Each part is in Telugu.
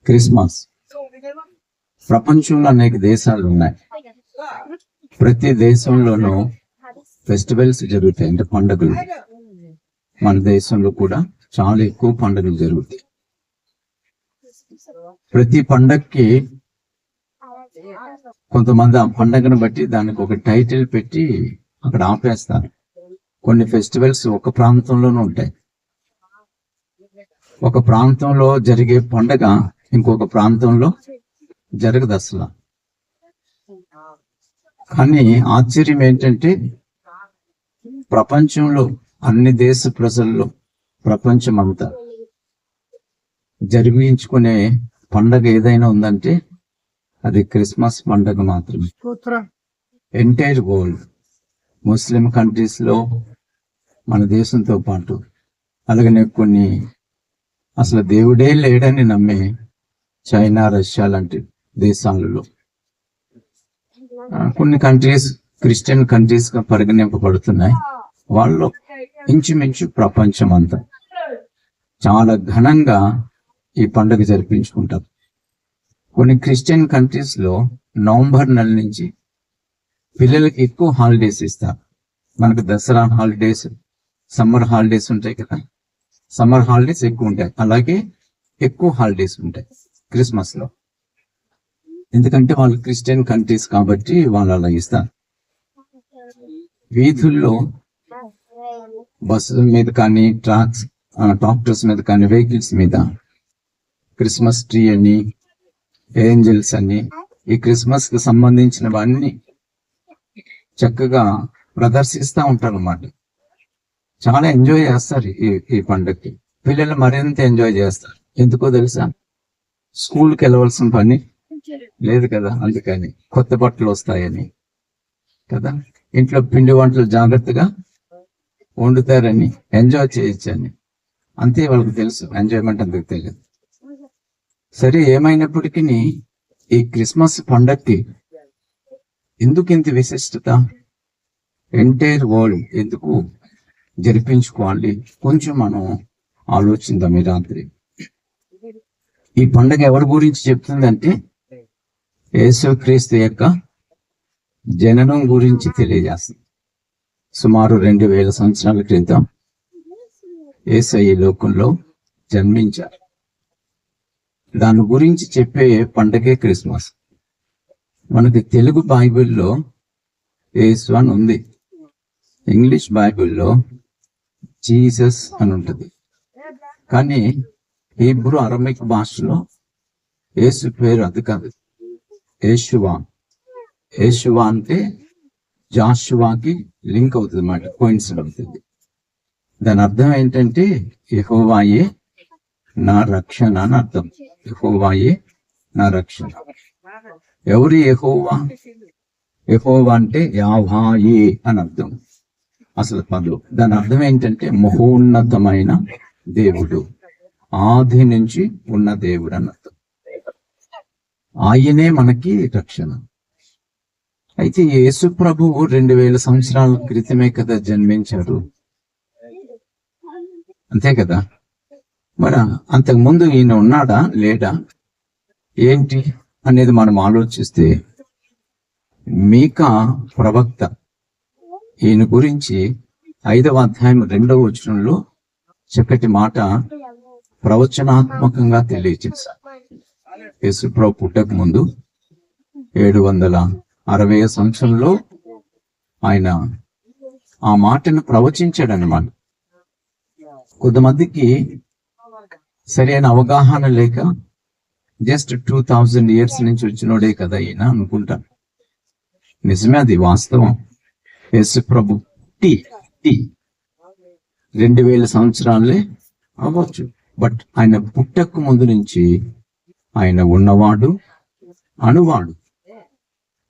క్రిస్మస్. ప్రపంచంలో అనేక దేశాలు ఉన్నాయి. ప్రతి దేశంలోనూ ఫెస్టివల్స్ జరుగుతాయి, అంటే పండుగలు. మన దేశంలో కూడా చాలా ఎక్కువ పండుగలు జరుగుతాయి. ప్రతి పండగకి కొంతమంది ఆ పండగను బట్టి దానికి ఒక టైటిల్ పెట్టి అక్కడ ఆపేస్తారు. కొన్ని ఫెస్టివల్స్ ఒక ప్రాంతంలోనూ ఉంటాయి. ఒక ప్రాంతంలో జరిగే పండగ ఇంకొక ప్రాంతంలో జరగదు అసలు. కానీ ఆశ్చర్యం ఏంటంటే ప్రపంచంలో అన్ని దేశ ప్రజల్లో ప్రపంచమంతా జరిగించుకునే పండగ ఏదైనా ఉందంటే అది క్రిస్మస్ పండగ మాత్రమే. ఎంటైర్ వరల్డ్, ముస్లిం కంట్రీస్ లో, మన దేశంతో పాటు, అలాగనే కొన్ని అసలు దేవుడే లేడని నమ్మే చైనా, రష్యా లాంటి దేశాలలో, కొన్ని కంట్రీస్ క్రిస్టియన్ కంట్రీస్ గా పరిగణింపబడుతున్నాయి. వాళ్ళు ఇంచుమించు ప్రపంచం అంతా చాలా ఘనంగా ఈ పండుగ జరిపించుకుంటారు. కొన్ని క్రిస్టియన్ కంట్రీస్ లో నవంబర్ నెల నుంచి పిల్లలకి ఎక్కువ హాలిడేస్ ఇస్తారు. మనకు దసరా హాలిడేస్, సమ్మర్ హాలిడేస్ ఉంటాయి కదా, సమ్మర్ హాలిడేస్ ఎక్కువ ఉంటాయి. అలాగే ఎక్కువ హాలిడేస్ ఉంటాయి క్రిస్మస్ లో, ఎందుకంటే వాళ్ళు క్రిస్టియన్ కంట్రీస్ కాబట్టి వాళ్ళు అలా ఇస్తారు. వీధుల్లో బస్సుల మీద కానీ, ట్రాక్టర్స్ మీద కానీ, వెహికల్స్ మీద క్రిస్మస్ ట్రీ అని, ఏంజల్స్ అని, ఈ క్రిస్మస్ కి సంబంధించినవన్నీ చక్కగా ప్రదర్శిస్తూ ఉంటారు అన్నమాట. చాలా ఎంజాయ్ చేస్తారు ఈ పండుగకి. పిల్లలు మరింత ఎంజాయ్ చేస్తారు. ఎందుకో తెలుసా? స్కూల్కి వెళ్ళవలసిన పని లేదు కదా, అందుకని కొత్త బట్టలు వస్తాయని కదా, ఇంట్లో పిండి వంటలు జాగ్రత్తగా వండుతారని, ఎంజాయ్ చేయొచ్చని. అంతే, వాళ్ళకి తెలుసు. ఎంజాయ్మెంట్ అందుకు తెలియదు. సరే, ఏమైనప్పటికీ ఈ క్రిస్మస్ పండగకి ఎందుకు ఇంత విశిష్టత? ఎంటైర్ వరల్డ్ ఎందుకు జరిపించుకోవాలి? కొంచెం మనం ఆలోచిద్దాం ఈ రాత్రి. ఈ పండగ ఎవరి గురించి చెప్తుందంటే యేసుక్రీస్తు యొక్క జననం గురించి తెలియజేస్తుంది. సుమారు 2000 సంవత్సరాల క్రితం యేసు ఈ లోకంలో జన్మించారు. దాని గురించి చెప్పే పండగే క్రిస్మస్. మనకి తెలుగు బైబిల్లో యేసు అని ఉంది, ఇంగ్లీష్ బైబిల్లో జీసస్ అని ఉంటుంది. కానీ హీబ్రూ, అరమిక్ భాషలో యేసు పేరు అది కాదు, యేషువా. యేషువా అంటే జాషువాకి లింక్ అవుతుంది అన్నమాట, కోయిన్సిడ్ అవుతుంది. దాని అర్థం ఏంటంటే యెహోవాయే నా రక్షణ అని అర్థం. యెహోవాయే నా రక్షణ. ఎవరు యెహోవా? యెహోవా అంటే యావాయే అని అర్థం అసలు పదం. దాని అర్థం ఏంటంటే మహోన్నతమైన దేవుడు, ఆది నుంచి ఉన్న దేవుడు అని అర్థం. ఆయనే మనకి రక్షణ. అయితే యేసు ప్రభువు 2000 సంవత్సరాల క్రితమే కదా జన్మించారు, అంతే కదా. మరి అంతకుముందు ఈయన ఉన్నాడా లేడా ఏంటి అనేది మనం ఆలోచిస్తే, మీకా ప్రవక్త ఈయన గురించి 5వ అధ్యాయం 2వ వచనంలో చక్కటి మాట ప్రవచనాత్మకంగా తెలియజేశారు. యేసు ప్రభు పుట్టక ముందు 760 సంవత్సరంలో ఆయన ఆ మాటను ప్రవచించాడు అన్నమాట. కొంతమందికి సరైన అవగాహన లేక జస్ట్ 2000 years నుంచి వచ్చినోడే కదా ఈయన అనుకుంటాను. నిజమే, అది వాస్తవం. యేసు ప్రభు 2000 సంవత్సరాలే అవ్వచ్చు, బట్ ఆయన పుట్టక ముందు నుంచి ఆయన ఉన్నవాడు, అనువాడు.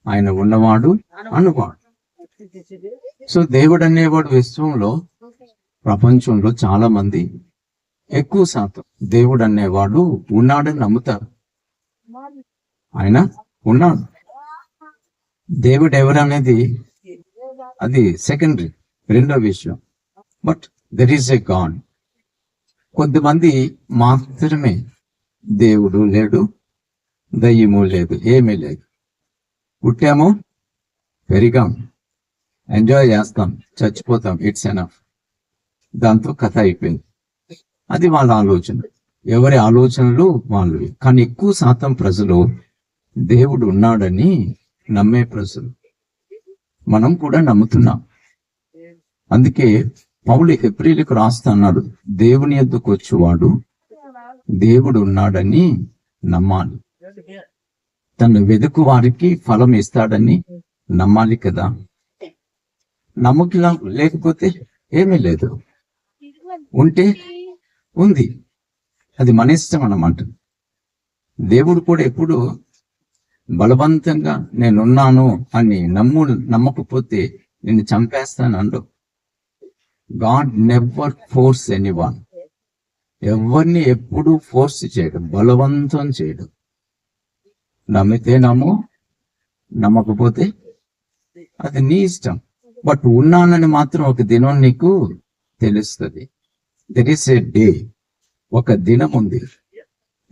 ఆయన ఉన్నవాడు, అనువాడు. సో దేవుడు అనేవాడు విశ్వంలో, ప్రపంచంలో చాలా మంది, ఎక్కువ శాతం దేవుడు అనేవాడు ఉన్నాడని నమ్ముతారు. ఆయన ఉన్నాడు. దేవుడు ఎవరు అనేది అది సెకండరీ, రెండో విషయం. But there is a God. కొంతమంది మాత్రమే దేవుడు లేడు, దయ్యము లేదు, ఏమీ లేదు. పుట్టాము, పెరిగాం, ఎంజాయ్ చేస్తాం, చచ్చిపోతాం, ఇట్స్ ఎనఫ్. దాంతో కథ అయిపోయింది. అది వాళ్ళ ఆలోచన, ఎవరి ఆలోచనలు వాళ్ళవి. కానీ ఎక్కువ శాతం ప్రజలు దేవుడు ఉన్నాడని నమ్మే ప్రజలు. మనం కూడా నమ్ముతున్నాం. అందుకే పౌలు హెబ్రీయులకు రాస్తున్నాడు, దేవుని యొద్దకు వచ్చేవాడు దేవుడు ఉన్నాడని నమ్మాలి, తను వెదుకు వారికి ఫలం ఇస్తాడని నమ్మాలి కదా. నమ్మకం లేకపోతే ఏమీ లేదు, ఉంటే ఉంది, అది మన ఇష్టం అన్నమాట. దేవుడు కూడా ఎప్పుడు బలవంతంగా నేనున్నాను అని నమ్మకపోతే నిన్ను చంపేస్తాను and. God never force anyone. ఎవరిని ఎప్పుడు ఫోర్స్ చేయడు, బలవంతం చేయడు. నమ్మితే నమ్ము, నమ్మకపోతే అది నీ ఇష్టం. బట్ ఉన్నానని మాత్రం ఒక దినం నీకు తెలుస్తుంది. దెర్ ఈస్ ఎ డే, ఒక దినం ఉంది.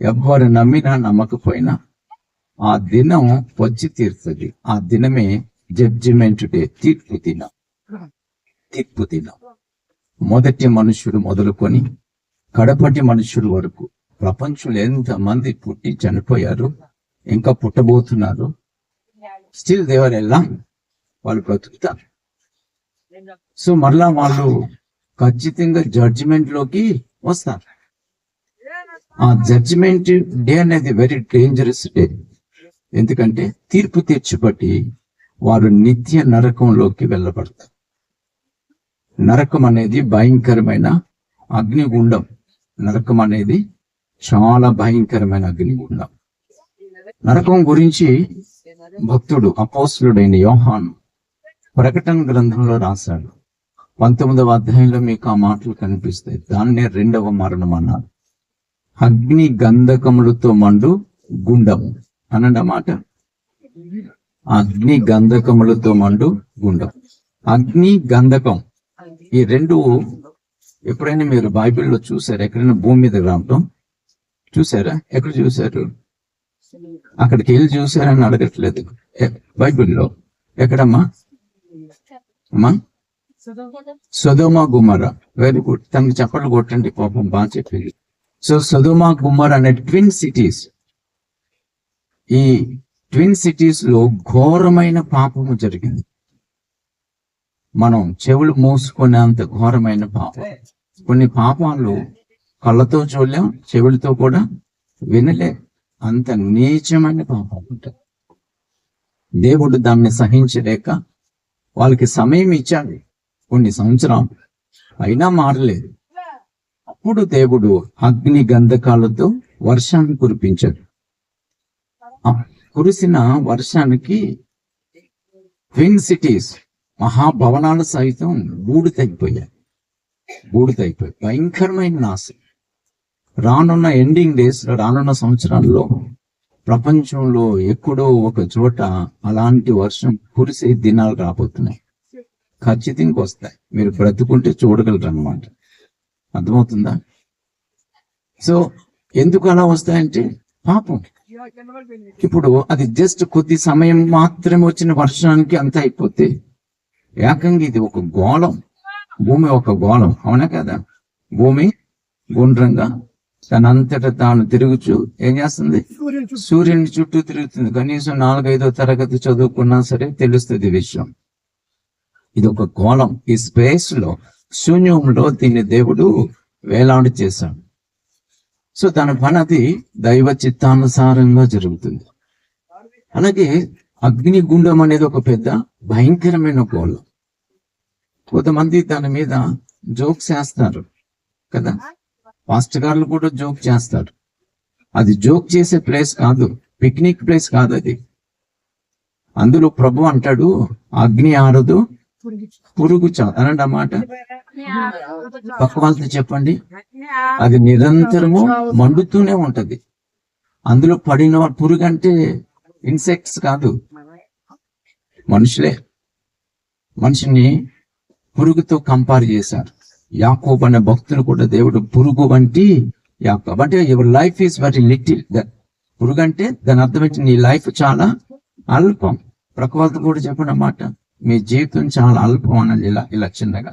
ఎవరు నమ్మినా నమ్మకపోయినా ఆ దినం వచ్చి తీరుతుంది. ఆ దినమే జడ్జిమెంట్ డే, తీర్పు దినం. తీర్పు దినం మొదటి మనుషుడు మొదలుకొని కడపటి మనుషుడు వరకు ప్రపంచంలో ఎంతమంది పుట్టి చనిపోయారు, ఇంకా పుట్టబోతున్నారు. స్టిల్ దేవర్ ఎలా వాళ్ళు బ్రతుకుతారు. సో మరలా వాళ్ళు ఖచ్చితంగా జడ్జిమెంట్ లోకి వస్తారు. ఆ జడ్జిమెంట్ డే అనేది వెరీ డేంజరస్ డే. ఎందుకంటే తీర్పు తీర్చిబట్టి వారు నిత్య నరకంలోకి వెళ్ళబడతారు. నరకం అనేది భయంకరమైన అగ్నిగుండం. నరకం అనేది చాలా భయంకరమైన అగ్నిగుండం. నరకం గురించి భక్తుడు అపోస్తలుడైన యోహాను ప్రకటన గ్రంథంలో రాశాడు. 19వ అధ్యాయంలో మీకు ఆ మాటలు కనిపిస్తాయి. దాన్నే రెండవ మరణం అన్నారు. అగ్ని గంధకములతో మండు గుండము అన్నమాట. అగ్ని గంధకములతో మండు గుండం, అగ్ని గంధకం, ఈ రెండు ఎప్పుడైనా మీరు బైబిల్లో చూసారా? ఎక్కడైనా భూమి మీద రావటం చూసారా? ఎక్కడ చూసారు? అక్కడికి వెళ్ళి చూసారని అడగట్లేదు. బైబిల్లో ఎక్కడమ్మా? అమ్మా, సొదొమ గుమర. వెరీ గుడ్, తనకి చప్పట్లు కొట్టండి, పాపం బాగా చెప్పింది. సో సొదొమ గుమర అనే ట్విన్ సిటీస్. ఈ ట్విన్ సిటీస్ లో ఘోరమైన పాపము జరిగింది. మనం చెవులు మూసుకునేంత ఘోరమైన పాపం. కొన్ని పాపాలు కళ్ళతో చూడలేం, చెవులతో కూడా వినలే, అంత నీచమైన పాపాలు ఉంటాయి. దేవుడు దాన్ని సహించలేక వాళ్ళకి సమయం ఇచ్చాడు, కొన్ని సంవత్సరాలు, అయినా మారలేదు. అప్పుడు దేవుడు అగ్ని గంధకాలతో వర్షాన్ని కురిపించాడు. కురిసిన వర్షానికి ట్విన్ సిటీస్, మహాభవనాలు సైతం బూడిదైపోయాయి. భయంకరమైన నాశం. రానున్న ఎండింగ్ డేస్ లో, రానున్న సంవత్సరాల్లో ప్రపంచంలో ఎక్కడో ఒక చోట అలాంటి వర్షం కురిసే దినాలు రాబోతున్నాయి. ఖచ్చితంగా వస్తాయి. మీరు బ్రతుకుంటే చూడగలరు అన్నమాట. అర్థమవుతుందా? సో ఎందుకు అలా వస్తాయంటే పాపం. ఇప్పుడు అది జస్ట్ కొద్ది సమయం మాత్రమే వచ్చిన వర్షానికి అంత అయిపోతే, ఏకంగా ఇది ఒక గోళం, భూమి ఒక గోళం, అవునా కదా? భూమి గుండ్రంగా తనంతట తాను తిరుగుచు ఏం చేస్తుంది? సూర్యుని చుట్టూ తిరుగుతుంది. కనీసం 4-5వ తరగతి చదువుకున్నా సరే తెలుస్తుంది విషయం. ఇది ఒక గోళం. ఈ స్పేస్ లో, శూన్యంలో దీన్ని దేవుడు వేలాడి చేశాడు. సో దాని పని అది దైవ చిత్తానుసారంగా జరుగుతుంది. అలాగే అగ్నిగుండం అనేది ఒక పెద్ద భయంకరమైన గోళం. కొంతమంది దాని మీద జోక్స్ చేస్తారు కదా, పాస్టర్ గారులు కూడా జోక్ చేస్తారు. అది జోక్ చేసే ప్లేస్ కాదు, పిక్నిక్ ప్లేస్ కాదు అది. అందులో ప్రభు అంటాడు, అగ్ని ఆరదు, పురుగు చావు అనండి అన్నమాట. పక్క వాళ్ళతో చెప్పండి, అది నిరంతరము మండుతూనే ఉంటది. అందులో పడిన పురుగు అంటే ఇన్సెక్ట్స్ కాదు, మనుషులే. మనిషిని పురుగుతో కంపేర్ చేశారు. యాకోబు అనే భక్తులు కూడా దేవుడు పురుగు వంటి యాకోబు అంటే your life is very little. పురుగు అంటే దాని అర్థం ఏంటి? నీ లైఫ్ చాలా అల్పం. ప్రకృతి కూడా చెప్పిన మాట, మీ జీవితం చాలా అల్పం అన్నది. ఇలా చిన్నగా,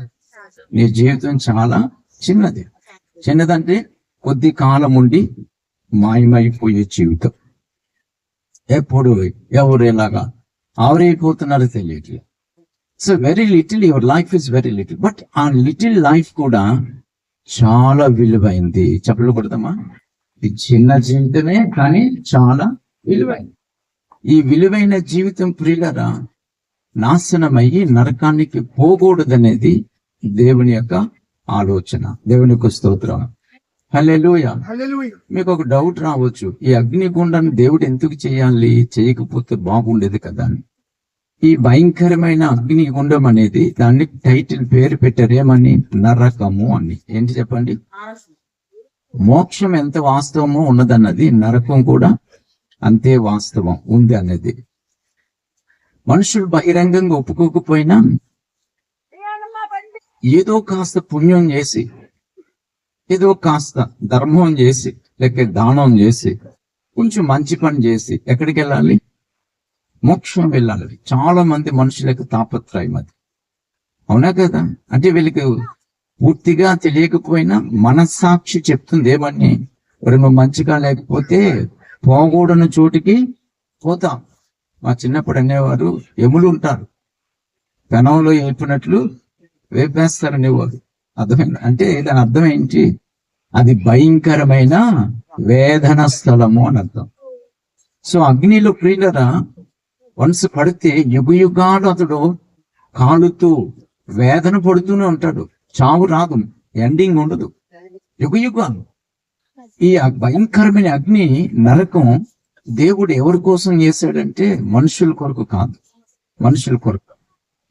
నీ జీవితం చాలా చిన్నది. చిన్నదంటే కొద్ది కాలం ఉండి మాయమైపోయే జీవితం. ఎప్పుడు ఎవరు ఎలాగా ఆవరైపోతున్నారో తెలియట్లేదు. So very little, your life is very little. But ఆ లిటిల్ లైఫ్ కూడా చాలా విలువైంది. చెప్పలు కొడతామా? ఇది చిన్న జీవితమే కానీ చాలా విలువైంది. ఈ విలువైన జీవితం ప్రియులరా నాశనమయ్యి నరకానికి పోకూడదనేది దేవుని యొక్క ఆలోచన. దేవుని యొక్క స్తోత్రం. హల్లెలూయా. మీకు ఒక డౌట్ రావచ్చు, ఈ అగ్నిగుండాన్ని దేవుడు ఎందుకు చేయాలి? చేయకపోతే బాగుండేది కదా అని. ఈ భయంకరమైన అగ్నిగుండం అనేది దాన్ని టైటిల్ పేరు పెట్టారేమని? నరకము అని. ఏంటి చెప్పండి? మోక్షం ఎంత వాస్తవమో ఉన్నదన్నది, నరకం కూడా అంతే వాస్తవం ఉంది అన్నది. మనుషులు బహిరంగంగా ఒప్పుకోకపోయినా ఏదో కాస్త పుణ్యం చేసి, ఏదో కాస్త ధర్మం చేసి, లేక దానం చేసి, కొంచెం మంచి పని చేసి ఎక్కడికి వెళ్ళాలి? మోక్షం వెళ్ళాలి. చాలా మంది మనుషులకు తాపత్రయం అది. అవునా కదా? అంటే వీళ్ళకి పూర్తిగా తెలియకపోయినా మనస్సాక్షి చెప్తుంది ఏమని? నువ్వు మంచిగా లేకపోతే పోకూడని చోటికి పోతాం. మా చిన్నప్పుడు అనేవారు, ఎములు ఉంటారు పెనంలో వేపినట్లు వేపేస్తారు అనేవారు. అర్థమైంది? అంటే దాని అర్థం ఏంటి? అది భయంకరమైన వేదన స్థలము అని అర్థం. సో అగ్నిలో ప్రియులరా వన్స్ పడితే యుగాలు అతడు కాలుతూ వేదన పడుతూనే ఉంటాడు. చావు రాదు, ఎండింగ్ ఉండదు, యుగాలు. ఈ భయంకరమైన అగ్ని నరకం దేవుడు ఎవరి కోసం చేశాడంటే మనుషుల కొరకు కాదు, మనుషుల కొరకు.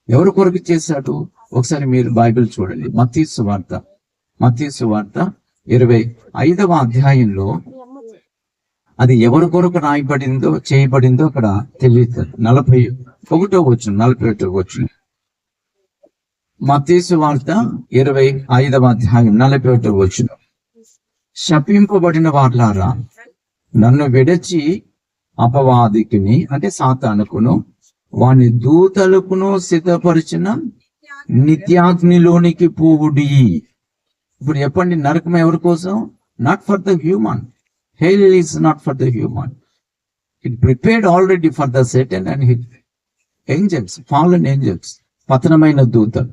ఎవరి కొరకు చేశాడు? ఒకసారి మీరు బైబిల్ చూడండి. మత్తయి సువార్త 25వ అధ్యాయంలో అది ఎవరి కొరకు రాయబడిందో చేయబడిందో అక్కడ తెలియదు. 41వ వచనం. మత్తయి సువార్త 25వ అధ్యాయం 41వ వచనం. శపింపబడిన వార్లారా, నన్ను విడచి అపవాదికిని అంటే సాతానుకును వాని దూతలకును సిద్ధపరిచిన నిత్యాగ్నిలోనికి పోవుడి. ఇప్పుడు చెప్పండి, నరకం ఎవరి కోసం? Not for the human. Hell is not for the human. It prepared already for the Satan and his angels, fallen angels, పతనమైన దూతలు.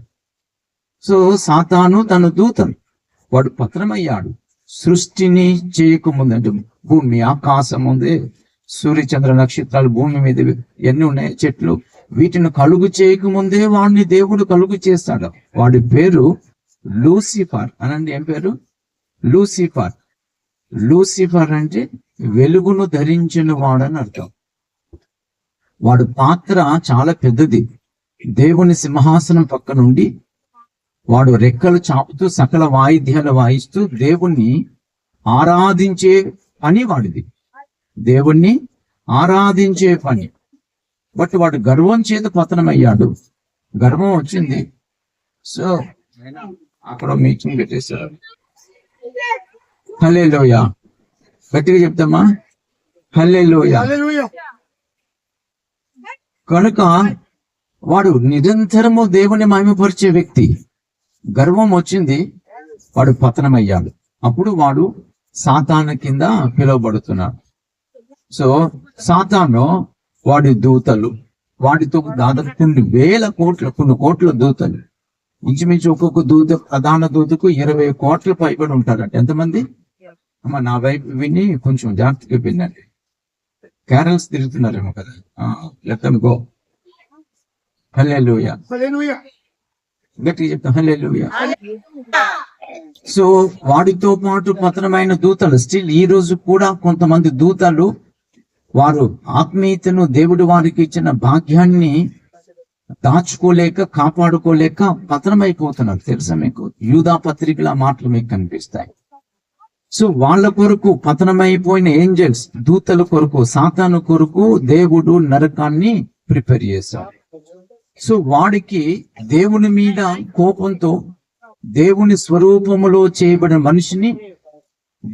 సో సాతాను తన దూతలు, వాడు పతనమయ్యాడు. సృష్టిని చేయకముందు, అంటే భూమి ఆకాశం ఉంది, సూర్యచంద్ర నక్షత్రాలు భూమి మీద ఎన్ని ఉన్నాయి, చెట్లు, వీటిని కలుగు చేయకముందే వాడిని దేవుడు కలుగు చేస్తాడు. వాడి పేరు లూసిఫర్ అనండి. ఏం పేరు? లూసిఫర్. లూసిఫర్ అంటే వెలుగును ధరించిన వాడని అర్థం. వాడు పాత్ర చాలా పెద్దది. దేవుని సింహాసనం పక్క నుండి వాడు రెక్కలు చాపుతూ సకల వాయిద్యాలు వాయిస్తూ దేవుణ్ణి ఆరాధించే పని వాడిది. దేవుణ్ణి ఆరాధించే పని. బట్ వాడు గర్వం చేత పతనమయ్యాడు. గర్వం వచ్చింది. సో అక్కడ మీటింగ్ పెట్టేశారు. హల్లెలూయా. గట్టిగా చెప్తామా? హల్లెలూయా. కనుక వాడు నిరంతరము దేవుని మహిమపరిచే వ్యక్తి. గర్వం వచ్చింది, వాడు పతనమయ్యాడు. అప్పుడు వాడు సాతాను కింద పిలువబడుతున్నాడు. సో సాతాను వాడి దూతలు, వాటితో దాదాపు కొన్ని కోట్ల దూతలు, ఇంచుమించు ఒక్కొక్క దూత, ప్రధాన దూతకు 20 కోట్ల పైబడి ఉంటారంట. ఎంతమంది? అమ్మ నా వైపు విని కొంచెం జాగ్రత్తగా వినండి. క్యారల్స్ తిరుగుతున్నారేమో కదా. Let them go. హల్లెలూయా. గట్టిగా చెప్తాం హల్లెలూయా. సో వాడితో పాటు పతనమైన దూతలు స్టిల్ ఈ రోజు కూడా కొంతమంది దూతలు వారు ఆత్మీయతను, దేవుడు వారికి ఇచ్చిన భాగ్యాన్ని దాచుకోలేక కాపాడుకోలేక పతనమైపోతున్నారు. తెలుసా మీకు? యూదా పత్రికల మాటలు మీకు కనిపిస్తాయి. సో వాళ్ళ కొరకు పతనమైపోయిన ఏంజల్స్, దూతల కొరకు, సాతాను కొరకు దేవుడు నరకాన్ని ప్రిపేర్ చేశాడు. సో వాడికి దేవుని మీద కోపంతో దేవుని స్వరూపములో చేయబడిన మనిషిని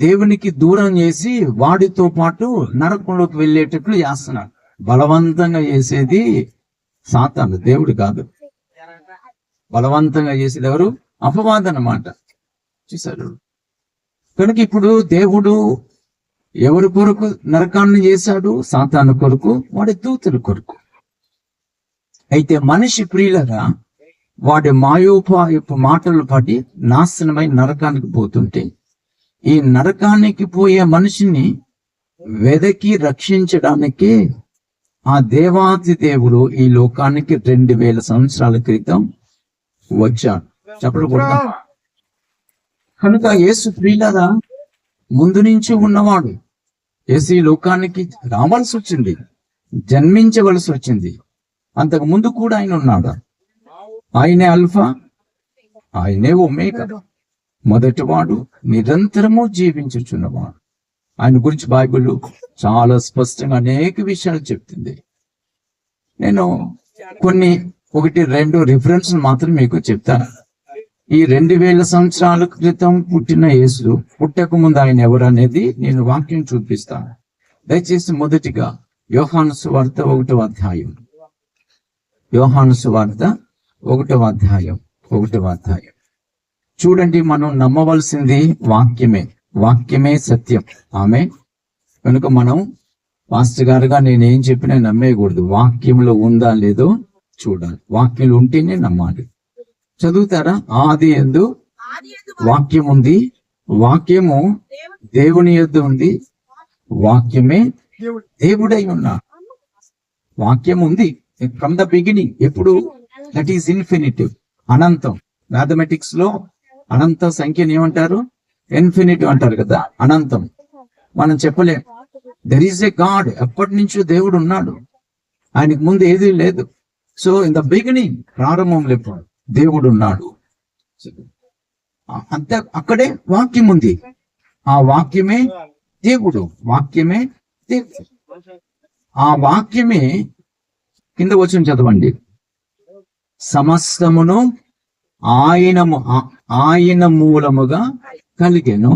దేవునికి దూరం చేసి వాడితో పాటు నరకంలోకి వెళ్ళేటట్లు చేస్తున్నాడు. బలవంతంగా చేసేది సాతాను, దేవుడు కాదు. బలవంతంగా చేసేది ఎవరు? అపవాదం అన్నమాట. చూసారు? కనుక ఇప్పుడు దేవుడు ఎవరి కొరకు నరకాన్ని చేశాడు? సాతాను కొరకు, వాడి దూతల కొరకు. అయితే మనిషి ప్రియులరా వాడి మాయోపాయపు మాటలు పడి నాశనమై నరకానికి పోతుంటే, ఈ నరకానికి పోయే మనిషిని వెదకి రక్షించడానికే ఆ దేవాది దేవుడు ఈ లోకానికి 2000 సంవత్సరాల క్రితం వచ్చాడు. చెప్పకూడదు. కనుక యేసు ప్రియులరా ముందు నుంచి ఉన్నవాడు. యేసు ఈ లోకానికి రావాల్సి వచ్చింది, జన్మించవలసి వచ్చింది. అంతకు ముందు కూడా ఆయన ఉన్నాడు. ఆయనే అల్ఫా, ఆయనే ఒమేగా, మొదటివాడు, నిరంతరము జీవించుచున్నవాడు. ఆయన గురించి బైబిల్ చాలా స్పష్టంగా అనేక విషయాలు చెప్తుంది. నేను కొన్ని 1-2 రిఫరెన్స్ మాత్రం మీకు చెప్తాను. ఈ 2000 సంవత్సరాల క్రితం పుట్టిన యేసు పుట్టక ముందు ఆయన ఎవరు అనేది నేను వాక్యం చూపిస్తాను. దయచేసి మొదటిగా యోహాను సువార్త 1వ అధ్యాయం. యోహాను సువార్త 1వ అధ్యాయం. చూడండి, మనం నమ్మవలసింది వాక్యమే. వాక్యమే సత్యం. ఆమె కనుక మనం పాస్టర్ గారుగా నేనేం చెప్పినా నమ్మేయకూడదు. వాక్యంలో ఉందా లేదో చూడాలి. వాక్యంలో ఉంటేనే నమ్మాలి. చదువుతారా? ఆది యందు వాక్యం ఉంది, వాక్యము దేవుని యొద్ద ఉంది, వాక్యమే దేవుడై ఉన్నాడు. వాక్యం ఉంది ఫ్రమ్ ద బిగినింగ్. ఎప్పుడు? దట్ ఈస్ ఇన్ఫినిటివ్, అనంతం. మ్యాథమెటిక్స్ లో అనంత సంఖ్యని ఏమంటారు? ఇన్ఫినిటివ్ అంటారు కదా, అనంతం. మనం చెప్పలేం. There is a God. ఎప్పటి నుంచో దేవుడు ఉన్నాడు, ఆయనకు ముందు ఏదీ లేదు. సో ఇన్ ద బిగినింగ్, ప్రారంభంలో ఎప్పుడు దేవుడు ఉన్నాడు. అంతే, అక్కడే వాక్యం ఉంది. ఆ వాక్యమే దేవుడు, వాక్యమే దేవుడు. ఆ వాక్యమే కింద వచ్చిన చదవండి. సమస్తమును ఆయన మూలముగా కలిగెను,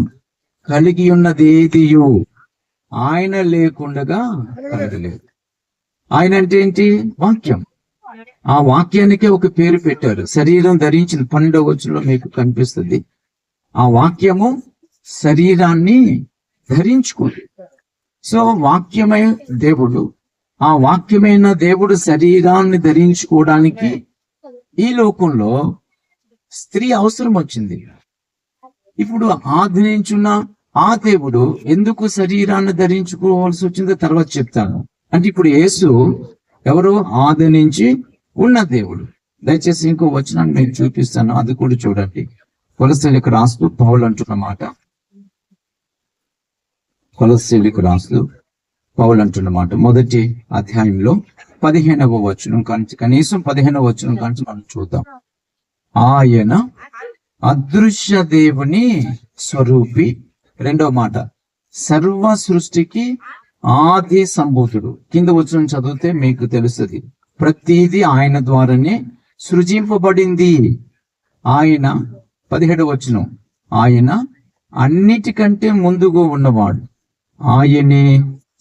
కలిగి ఉన్నదేదియు ఆయన లేకుండగా కలగలేదు. ఆయన అంటే ఏంటి? వాక్యం. ఆ వాక్యానికే ఒక పేరు పెట్టారు. శరీరం ధరించిన 12వ వచనంలో మీకు కనిపిస్తుంది. ఆ వాక్యము శరీరాన్ని ధరించుకుంది. సో వాక్యమే దేవుడు. ఆ వాక్యమైన దేవుడు శరీరాన్ని ధరించుకోవడానికి ఈ లోకంలో స్త్రీ అవసరం వచ్చింది. ఇప్పుడు ఆది నుంచున్న ఆ దేవుడు ఎందుకు శరీరాన్ని ధరించుకోవాల్సి వచ్చిందో తర్వాత చెప్తాను. అంటే ఇప్పుడు యేసు ఎవరు? ఆది నుంచి ఉన్న దేవుడు. దయచేసి ఇంకో వచనాన్ని మీకు చూపిస్తాను, అది కూడా చూడండి. కొలస్సీలకు రాస్తూ పౌలు అంటున్న మాట. కొలస్సీలకు రాస్తూ పౌలు అంటున్న మాట మొదటి అధ్యాయంలో 15వ వచనం కాంచి, కనీసం 15వ వచనం కాంచి మనం చూద్దాం. ఆయన అదృశ్య దేవుని స్వరూపి. రెండవ మాట, సర్వ సృష్టికి ఆది సంభూతుడు. కింద వచనం చదివితే మీకు తెలుస్తుంది. ప్రతిదీ ఆయన ద్వారానే సృజింపబడింది. ఆయన 17వ వచనం, ఆయన అన్నిటికంటే ముందుగా ఉన్నవాడు, ఆయనే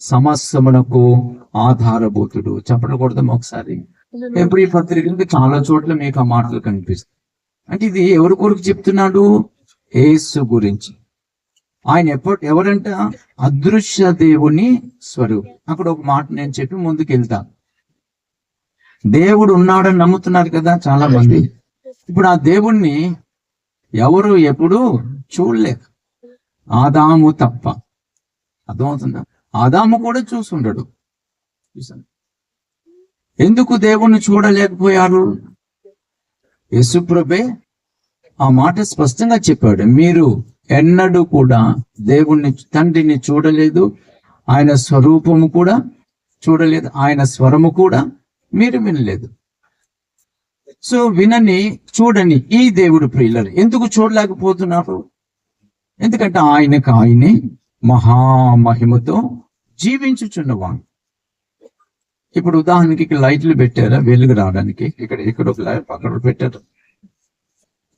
సమస్తమునకు ఆధారభూతుడు. చెప్పకూడదాం ఒకసారి? ఎప్పుడు ఈ పత్రికలకి చాలా చోట్ల మీకు ఆ మాటలు కనిపిస్తాయి. అంటే ఇది ఎవరి కొరకు చెప్తున్నాడు? యేసు గురించి. ఆయన ఎవరంట? అదృశ్య దేవుని స్వరూపం. అక్కడ ఒక మాట నేను చెప్పి ముందుకు వెళ్తాను. దేవుడు ఉన్నాడని నమ్ముతున్నారు కదా చాలా మంది. ఇప్పుడు ఆ దేవుణ్ణి ఎవరు ఎప్పుడు చూడలేదు, ఆదాము తప్ప. అర్థమవుతుందా? ఆదాము కూడా చూసుండడు. ఎందుకు దేవుణ్ణి చూడలేకపోయారు? యేసుప్రభే ఆ మాట స్పష్టంగా చెప్పాడు. మీరు ఎన్నడూ కూడా దేవుణ్ణి, తండ్రిని చూడలేదు, ఆయన స్వరూపము కూడా చూడలేదు, ఆయన స్వరము కూడా మీరు వినలేదు. సో వినని, చూడని ఈ దేవుడు ప్రియులరు ఎందుకు చూడలేకపోతున్నారు? ఎందుకంటే ఆయనే మహామహిమతో జీవించుచున్నవాడు. ఇప్పుడు ఉదాహరణకి ఇక్కడ లైట్లు పెట్టారా వెలుగు రావడానికి? ఇక్కడ ఒక లైట్ పక్కన పెట్టారు.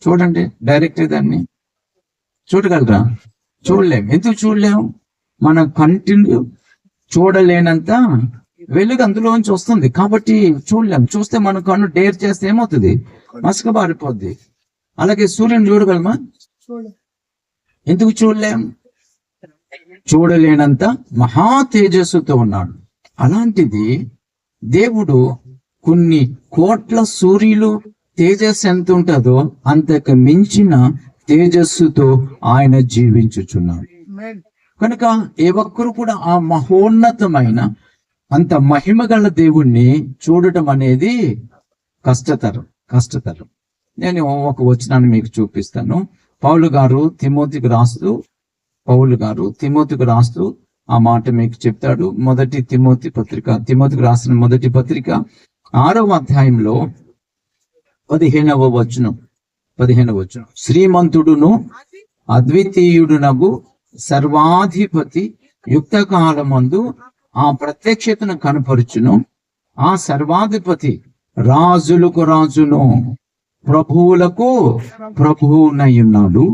చూడండి, డైరెక్ట్ దాన్ని చూడగలరా? చూడలేం. ఎందుకు చూడలేం? మన కంటిన్యూ చూడలేనంత వెలుగు అందులోంచి వస్తుంది కాబట్టి చూడలేం. చూస్తే మన కన్ను డేర్ చేస్తే ఏమవుతుంది? మసకబారిపోద్ది. అలాగే సూర్యుని చూడగలమా? ఎందుకు చూడలేం? చూడలేనంత మహా తేజస్సుతో ఉన్నాడు. అలాంటిది దేవుడు కొన్ని కోట్ల సూర్యులు తేజస్సు ఎంత ఉంటుందో అంతకు మించిన తేజస్సుతో ఆయన జీవించుచున్నాడు. కనుక ఏ ఒక్కరు కూడా ఆ మహోన్నతమైన అంత మహిమ గల దేవుణ్ణి చూడటం అనేది కష్టతరం. నేను ఒక వచనాన్ని మీకు చూపిస్తాను. పౌలు గారు తిమోతికి రాస్తూ ఆ మాట మీకు చెప్తాడు. తిమోతికి రాసిన మొదటి పత్రిక 6వ అధ్యాయంలో 15వ వచనం. శ్రీమంతుడును అద్వితీయుడునగు సర్వాధిపతి యుక్త కాలమందు ఆ ప్రత్యక్షతను కనపరుచును. ఆ సర్వాధిపతి రాజులకు రాజును ప్రభువులకు ప్రభువునయున్నాడు.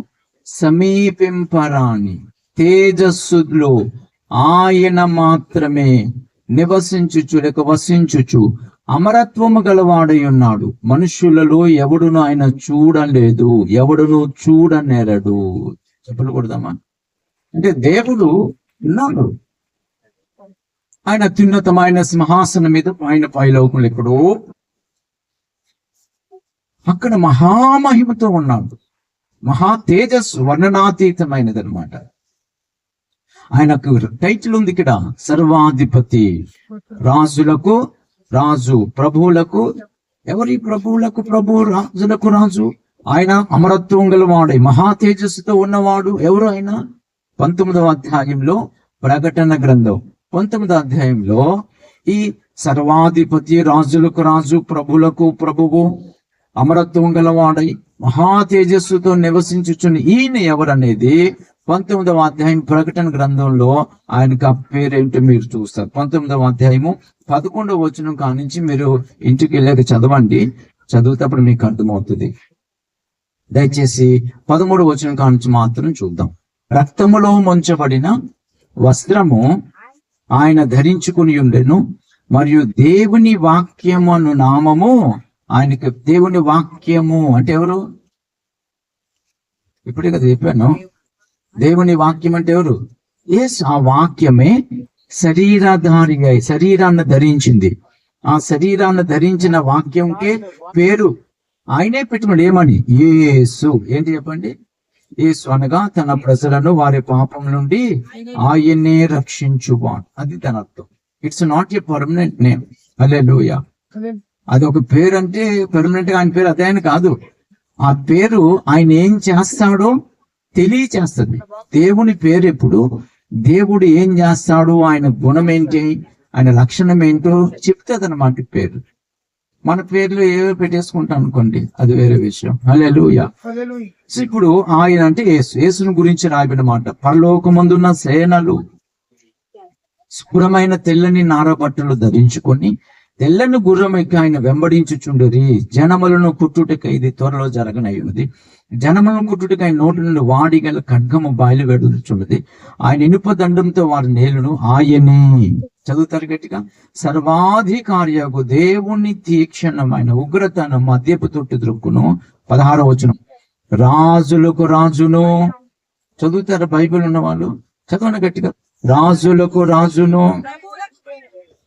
సమీపింపరాని తేజస్సులో ఆయన మాత్రమే వసించుచు అమరత్వము గలవాడై ఉన్నాడు. మనుష్యులలో ఎవడును ఆయన చూడలేదు, ఎవడును చూడనేరడు. చెప్పకూడదమ్మా? అంటే దేవుడు ఉన్నాడు. ఆయన అత్యున్నతమైన సింహాసనం మీద ఆయన పైలోకములు ఎక్కడో అక్కడ మహామహిమతో ఉన్నాడు. మహా తేజస్సు వర్ణనాతీతమైనది అనమాట. ఆయనకు టైటిల్ ఉంది ఇక్కడ, సర్వాధిపతి, రాజులకు రాజు, ప్రభువులకు. ఎవరి ప్రభువులకు ప్రభు, రాజులకు రాజు. ఆయన అమరత్వం గలవాడై మహా తేజస్సుతో ఉన్నవాడు. ఎవరు ఆయన? 19వ అధ్యాయంలో ప్రకటన గ్రంథం 19వ అధ్యాయంలో ఈ సర్వాధిపతి, రాజులకు రాజు, ప్రభువులకు ప్రభువు, అమరత్వం గలవాడై మహా తేజస్సుతో నివసించుచున్న ఈయన ఎవరనేది 19వ అధ్యాయం ప్రకటన గ్రంథంలో ఆయనకు ఆ పేరేంటో మీరు చూస్తారు. 19వ అధ్యాయము 11వ వచనం కానించి మీరు ఇంటికి వెళ్ళాక చదవండి. చదువుతప్పుడు మీకు అర్థమవుతుంది. దయచేసి 13వ వచనం కానించి మాత్రం చూద్దాం. రక్తములో ముంచబడిన వస్త్రము ఆయన ధరించుకుని ఉండెను, మరియు దేవుని వాక్యము అను నామము ఆయనకి. దేవుని వాక్యము అంటే ఎవరు? ఇప్పుడే కదా చెప్పాను. దేవుని వాక్యం అంటే ఎవరు? ఆ వాక్యమే శరీరధారిగా శరీరాన్ని ధరించింది. ఆ శరీరాన్ని ధరించిన వాక్యంకే పేరు ఆయనే పెట్టుకున్నాడు. ఏమని? యేసు. ఏంటి చెప్పండి? యేసు అనగా తన ప్రజలను వారి పాపం నుండి ఆయనే రక్షించువాడు. అది తన అర్థం. It's not a permanent name. Hallelujah. అది ఒక పేరు అంటే పర్మనెంట్ గా ఆయన పేరు అదే అని కాదు. ఆ పేరు ఆయన ఏం చేస్తాడో తెలియచేస్తుంది. దేవుని పేరు ఎప్పుడు దేవుడు ఏం చేస్తాడు, ఆయన గుణం ఏంటి, ఆయన లక్షణం ఏంటో చెప్తుంది అన్నమాట పేరు. మన పేర్లు ఏవో పెట్టేసుకుంటాం అనుకోండి, అది వేరే విషయం. హల్లెలూయా. ఇప్పుడు ఆయన అంటే యేసుని గురించి రాయబడిన మాట. పరలోకమందున్న సేనలు శుభ్రమైన తెల్లని నార బట్టలు ధరించుకొని తెల్లని గుర్రం ఎక్కి ఆయన వెంబడించుచుండరి. జనములను కుట్టుటకై, ఇది త్వరలో జరగనయ్యున్నది, జనములను కుట్టుటకై నోటి నుండి వాడిగల ఖడ్గము బయలువెడుచున్నది. ఆయన ఇనుప దండంతో వారి నేలను ఆయనే. చదువుతారు గట్టిగా. సర్వాధికారియకు దేవుని తీక్షణమైన ఉగ్రతను మద్యపు తొట్టి దొరుకును. 16వ వచనం. రాజులకు రాజును. చదువుతారు బైబిల్ ఉన్న వాళ్ళు? చదవండి గట్టిగా. రాజులకు రాజును.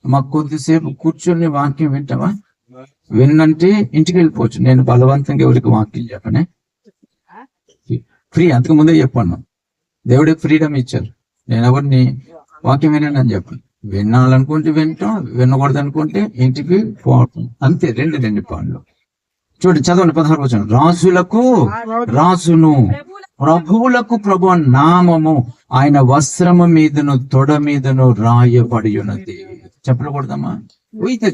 మాకు కొద్దిసేపు కూర్చొని వాక్యం వింటావా? విన్నంటే ఇంటికి వెళ్ళిపోవచ్చు. నేను బలవంతంగా ఎవరికి వాక్యం చెప్పనే. ఫ్రీ. అంతకు ముందే చెప్పాను, దేవుడికి ఫ్రీడమ్ ఇచ్చారు. నేను ఎవరిని వాక్యం వినని అని చెప్పాను. వినాలనుకుంటే వింటాం, వినకూడదు అనుకుంటే ఇంటికి పోవటం. అంతే. రెండు పాళ్ళు. చూడండి, చదవండి. 16వ వచనం. రాజులకు రాజును, ప్రభువులకు ప్రభు నామము ఆయన వస్త్రము మీదను తొడ మీదను రాయబడి ఉన్నది. చెప్పకూడదమ్మా?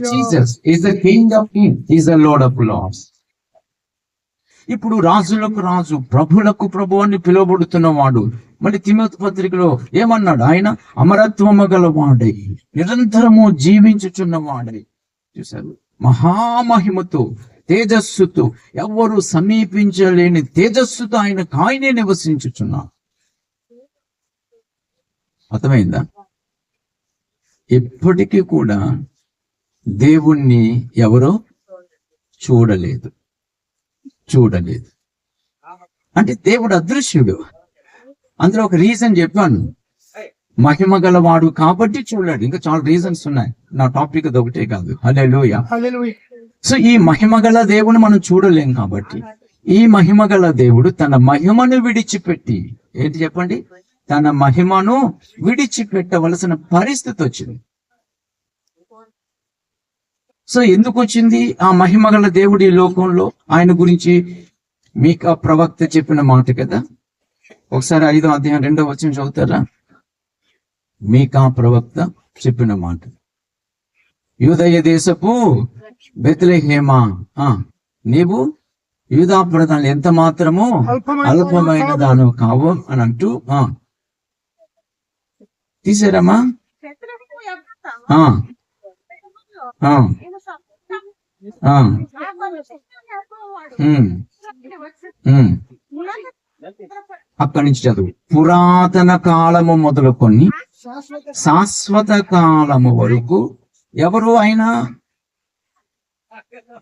Jesus is the king of kings, is the lord of lords. ఇప్పుడు రాజులకు రాజు, ప్రభులకు ప్రభు అని పిలువబడుతున్న వాడు. మళ్ళీ తిమోతి పత్రికలో ఏమన్నాడు? ఆయన అమరత్వము గలవాడై నిరంతరము జీవించుచున్నవాడై. చూశారు? మహామహిమతో, తేజస్సుతో, ఎవరు సమీపించలేని తేజస్సుతో ఆయనే నివసించుచున్నాడు. అర్థమైందా? ఎప్పటికీ కూడా దేవుణ్ణి ఎవరో చూడలేదు. అంటే దేవుడు అదృశ్యుడు. అందులో ఒక రీజన్ చెప్పాను, మహిమ గలవాడు కాబట్టి చూడలేడు. ఇంకా చాలా రీజన్స్ ఉన్నాయి, నా టాపిక్ అది ఒకటే కాదు. హల్లెలూయా. సో ఈ మహిమ గల దేవుని మనం చూడలేం కాబట్టి, ఈ మహిమ గల దేవుడు తన మహిమను విడిచిపెట్టి, ఏంటి చెప్పండి, తన మహిమను విడిచిపెట్టవలసిన పరిస్థితి వచ్చింది. సో ఎందుకు వచ్చింది? ఆ మహిమ గల దేవుడి లోకంలో ఆయన గురించి మీకా ప్రవక్త చెప్పిన మాట కదా. ఒకసారి 5వ అధ్యాయం 2వ వచనం చదువుతారా? మీకా ప్రవక్త చెప్పిన మాట, యూదయ దేశపు బెత్లెహేమా, నీవు యూదా ప్రధానులు ఎంత మాత్రము అల్పమైన దాను కావు అని అంటూ తీసారమ్మా. అక్కడి నుంచి చదువు. పురాతన కాలము మొదలుకొని శాశ్వత కాలము వరకు ఎవరు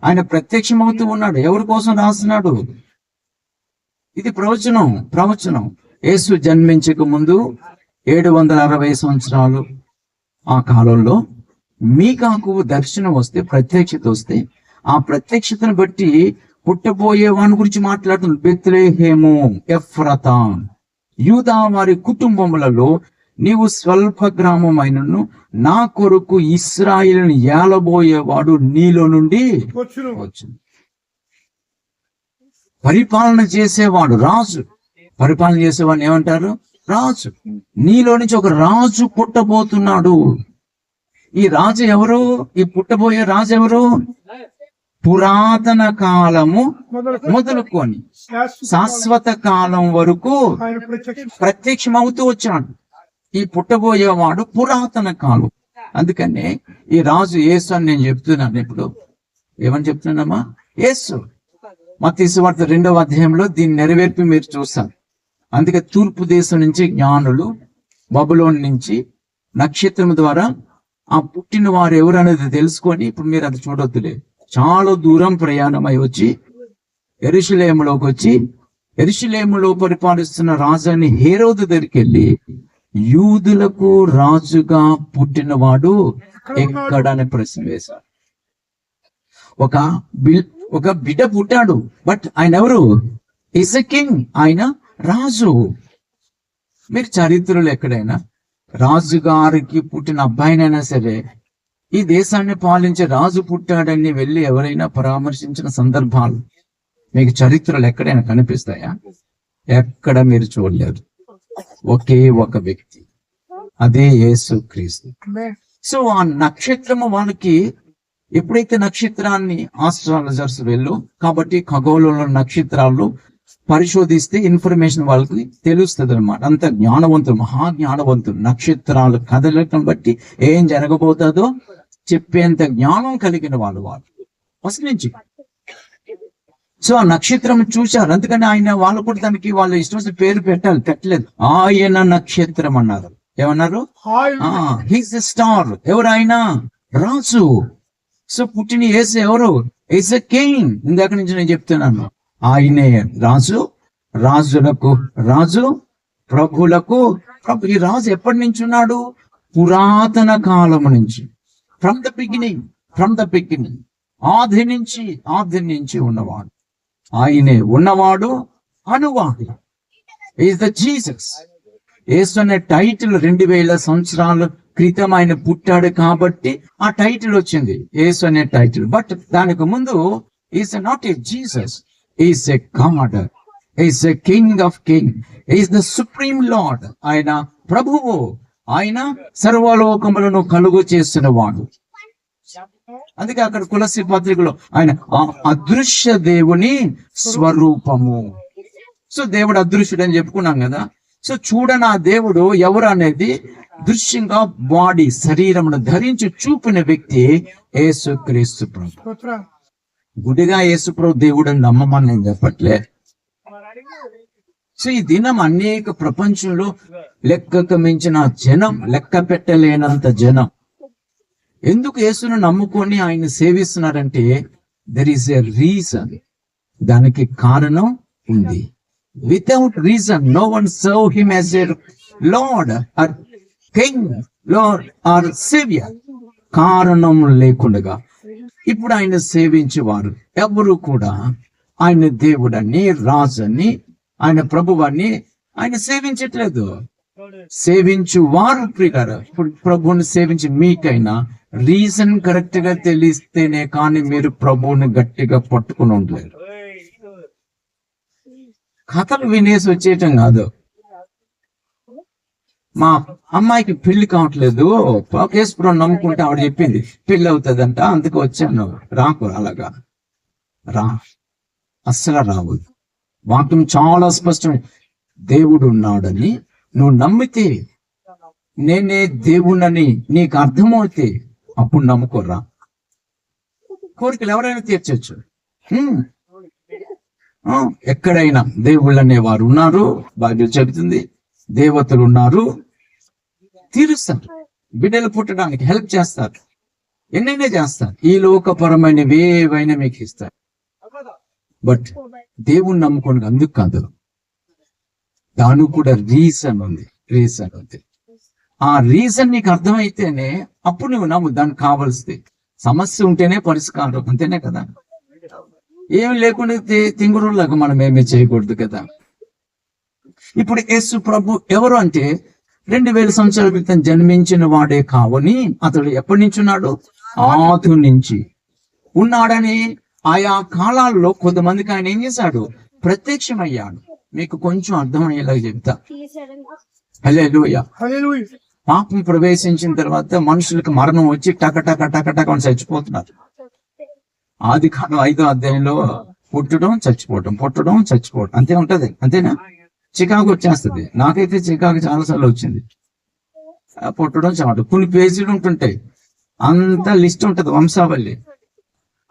ఆయన ప్రత్యక్షమవుతూ ఉన్నాడు. ఎవరి కోసం రాస్తున్నాడు? ఇది ప్రవచనం. యేసు జన్మించక ముందు 760 సంవత్సరాలు ఆ కాలంలో మీకాకు దర్శనం వస్తే, ప్రత్యక్షత వస్తే, ఆ ప్రత్యక్షతను బట్టి పుట్టబోయే వాని గురించి మాట్లాడుతుంది. బెత్లెహేము ఎఫ్రతా, యూదా వారి కుటుంబములలో నీవు స్వల్ప గ్రామమైనను నా కొరకు ఇశ్రాయేలును ఏలబోయేవాడు నీలో నుండి వచ్చును. పరిపాలన చేసేవాడు రాజు. పరిపాలన చేసేవాడిని ఏమంటారు? రాజు. నీలో నుంచి ఒక రాజు పుట్టబోతున్నాడు. ఈ రాజు ఎవరు? ఈ పుట్టబోయే రాజు ఎవరు? పురాతన కాలము మొదలుకొని శాశ్వత కాలం వరకు ప్రత్యక్షమవుతూ వచ్చాడు. ఈ పుట్టబోయేవాడు పురాతన కాలం. అందుకనే ఈ రాజు యేసు అని నేను చెప్తున్నాను. ఇప్పుడు ఏమని చెప్తున్నానమ్మా? యేసు. మత్తయి సువార్త 2వ అధ్యాయంలో దీన్ని నెరవేర్పి మీరు చూస్తారు. అందుకే తూర్పు దేశం నుంచి జ్ఞానులు బబులోన్ నుంచి నక్షత్రం ద్వారా ఆ పుట్టిన వారు ఎవరు అనేది తెలుసుకొని, ఇప్పుడు మీరు అది చూడొద్దులే, చాలా దూరం ప్రయాణమై వచ్చి యెరూషలేములోకి వచ్చి, యెరూషలేములో పరిపాలిస్తున్న రాజాని హేరోదు దగ్గరికి వెళ్ళి, యూదులకు రాజుగా పుట్టినవాడు ఎక్కడని ప్రశ్న వేశాడు. ఒక బిడ్డ పుట్టాడు, బట్ ఆయన ఎవరు? Is a king. ఆయన రాజు. మీరు చరిత్రలో ఎక్కడైనా రాజుగారికి పుట్టిన అబ్బాయినైనా సరే, ఈ దేశాన్ని పాలించే రాజు పుట్టాడని వెళ్ళి ఎవరైనా పరామర్శించిన సందర్భాలు మీకు చరిత్రలు ఎక్కడైనా కనిపిస్తాయా? ఎక్కడ మీరు చూడలేరు. ఒకే ఒక వ్యక్తి, అదే యేసు క్రీస్తు. సో ఆ నక్షత్రము వాళ్ళకి, ఎప్పుడైతే నక్షత్రాన్ని ఆస్ట్రాలజర్స్ వెళ్ళు కాబట్టి ఖగోళంలో నక్షత్రాలు పరిశోధిస్తే ఇన్ఫర్మేషన్ వాళ్ళకి తెలుస్తుంది అనమాట. అంత జ్ఞానవంతులు, మహాజ్ఞానవంతులు. నక్షత్రాలు కదలటం బట్టి ఏం జరగబోతుందో చెప్పేంత జ్ఞానం కలిగిన వాళ్ళు ఫస్ట్ నుంచి. సో ఆ నక్షత్రం చూశారు, అందుకని ఆయన వాళ్ళు కూడా దానికి వాళ్ళ ఇష్టం పేరు పెట్టలేదు. ఆయన నక్షత్రం అన్నారు. ఏమన్నారు? He's a star. ఎవరు ఆయన? రాజు. సో పుట్టిన యేసు ఎవరు? Is a king. ఇందాక నుంచి నేను చెప్తున్నాను, ఆయనే రాజు, రాజులకు రాజు, ప్రభులకు ప్రభు. ఈ రాజు ఎప్పటి నుంచి ఉన్నాడు? పురాతన కాలం నుంచి. ఫ్రమ్ ద బిగినింగ్, ఆది నుంచి ఉన్నవాడు. ఆయనే ఉన్నవాడు, అనువాడు. Is the Jesus. యేసు అనే టైటిల్ 2000 సంవత్సరాల క్రితం ఆయన పుట్టాడు కాబట్టి ఆ టైటిల్ వచ్చింది, యేసు అనే టైటిల్. బట్ దానికి ముందు is not a Jesus, is a God, is a king of king, is the supreme lord. ఆయన ప్రభువు, ఆయన సర్వలోకములను కలుగు చేసిన వాడు. అందుకే అక్కడ తులసి పత్రికలో ఆయన అదృశ్య దేవుని స్వరూపము. సో దేవుడు అదృశ్యుడు అని చెప్పుకున్నాం కదా. సో చూడని ఆ దేవుడు ఎవరు అనేది దృశ్యంగా బాడీ, శరీరమును ధరించి చూపిన వ్యక్తి యేసుక్రీస్తు ప్రభు. గుడిగా యేసు ప్రభు దేవుడు అని నమ్మమని నేను చెప్పట్లే. సో ఈ దినం అనేక ప్రపంచంలో లెక్కకు మించిన జనం, లెక్క పెట్టలేనంత జనం ఎందుకు యేసును నమ్ముకొని ఆయన సేవిస్తున్నారంటే దెర్ ఈస్ ఎ రీజన్. దానికి కారణం ఉంది. Without reason no one serve him as a lord or king, lord or saviour. కారణం లేకుండా ఇప్పుడు ఆయన సేవించేవారు ఎవరు కూడా ఆయన దేవుడని, రాజని, ఆయన ప్రభువాన్ని ఆయన సేవించట్లేదు. సేవించు వారు ప్రియులారా, ఇప్పుడు ప్రభువుని సేవించి మీకైనా రీజన్ కరెక్ట్ గా తెలిస్తేనే కానీ మీరు ప్రభువుని గట్టిగా పట్టుకుని ఉండలేరు. కథలు వినేసి వచ్చేయటం కాదు. మా అమ్మాయికి పెళ్లి కావట్లేదు, కేసుపురం నమ్ముకుంటే ఆవిడ చెప్పింది పెళ్లి అవుతుందంట, అందుకు వచ్చాను. రాకు, అలాగా రా, అస్సలు రావద్దు. వాక్యం చాలా స్పష్టం. దేవుడు ఉన్నాడని నువ్వు నమ్మితే, నేనే దేవుణ్ణని నీకు అర్థమవుతే అప్పుడు నమ్ముకోరా. కోరికలు ఎవరైనా తీర్చొచ్చు. ఎక్కడైనా దేవుళ్ళు అనేవారు ఉన్నారు. బైబిల్ చెబుతుంది దేవతలు ఉన్నారు, తీరుస్తారు. బిడ్డలు పుట్టడానికి హెల్ప్ చేస్తారు, ఎన్నైనా చేస్తారు. ఈ లోకపరమైనవి ఏవైనా మీకు ఇస్తారు. బట్ దేవుణ్ణి నమ్ముకోండి అందుకు కాదు, దానికి కూడా రీజన్ ఉంది. ఆ రీజన్ నీకు అర్థమైతేనే అప్పుడు నువ్వు నమ్ము. దానికి కావాల్సింది సమస్య ఉంటేనే పరిష్కారం, అంతేనే కదా. ఏమి లేకుండా తింగురులాగా మనం ఏమీ చేయకూడదు కదా. ఇప్పుడు యేసు ప్రభు ఎవరు అంటే 2000 సంవత్సరాల క్రితం జన్మించిన వాడే కావని అతడు ఎప్పటి నుంచి ఉన్నాడు? ఆది నుంచి ఉన్నాడని ఆయా కాలాల్లో కొంతమందికి ఆయన ఏం చేశాడు? ప్రత్యక్షమయ్యాడు. మీకు కొంచెం అర్థమయ్యేలాగా చెప్తా. హల్లెలూయా. పాపం ప్రవేశించిన తర్వాత మనుషులకు మరణం వచ్చి టక టక టక టక అని చచ్చిపోతున్నారు. ఆదికాండం 5వ అధ్యాయంలో పుట్టడం చచ్చిపోవటం, పుట్టడం చచ్చిపోవటం, అంతే ఉంటది. అంతేనా? చికాకు వచ్చేస్తుంది. నాకైతే చికాకు చాలాసార్లు వచ్చింది. పుట్టడం చావటం, కొన్ని పేజీలు ఉంటుంటాయి, అంత లిస్ట్ ఉంటది, వంశావళి.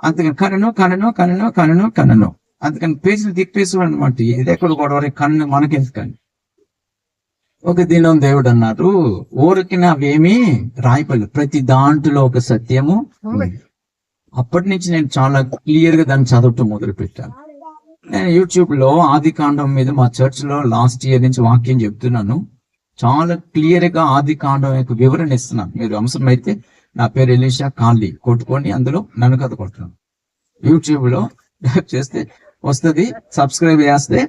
అందుకని కనను అందుకని పేజీలు తిప్పేసాడు అనమాట. ఇది ఎక్కడ గొడవ, కన్ను మనకెందుకని. ఒక దినం దేవుడు అన్నారు, ఊరికి నావేమీ రాయిపల్లి, ప్రతి దాంట్లో ఒక సత్యము. అప్పటి నుంచి నేను చాలా క్లియర్ గా దాన్ని చదవటం మొదలు పెట్టాను. నేను యూట్యూబ్ లో ఆదికాండం మీద మా చర్చ్ లో లాస్ట్ ఇయర్ నుంచి వాక్యం చెప్తున్నాను. చాలా క్లియర్ గా ఆదికాండం యొక్క వివరణ ఇస్తున్నాను. మీరు అవసరమైతే నా పేరు ఎలీషా కాళ్ళి కొట్టుకొని అందులో నన్ను కథ కొట్టను. యూట్యూబ్ లో టైప్ చేస్తే వస్తుంది, సబ్స్క్రైబ్ చేస్తే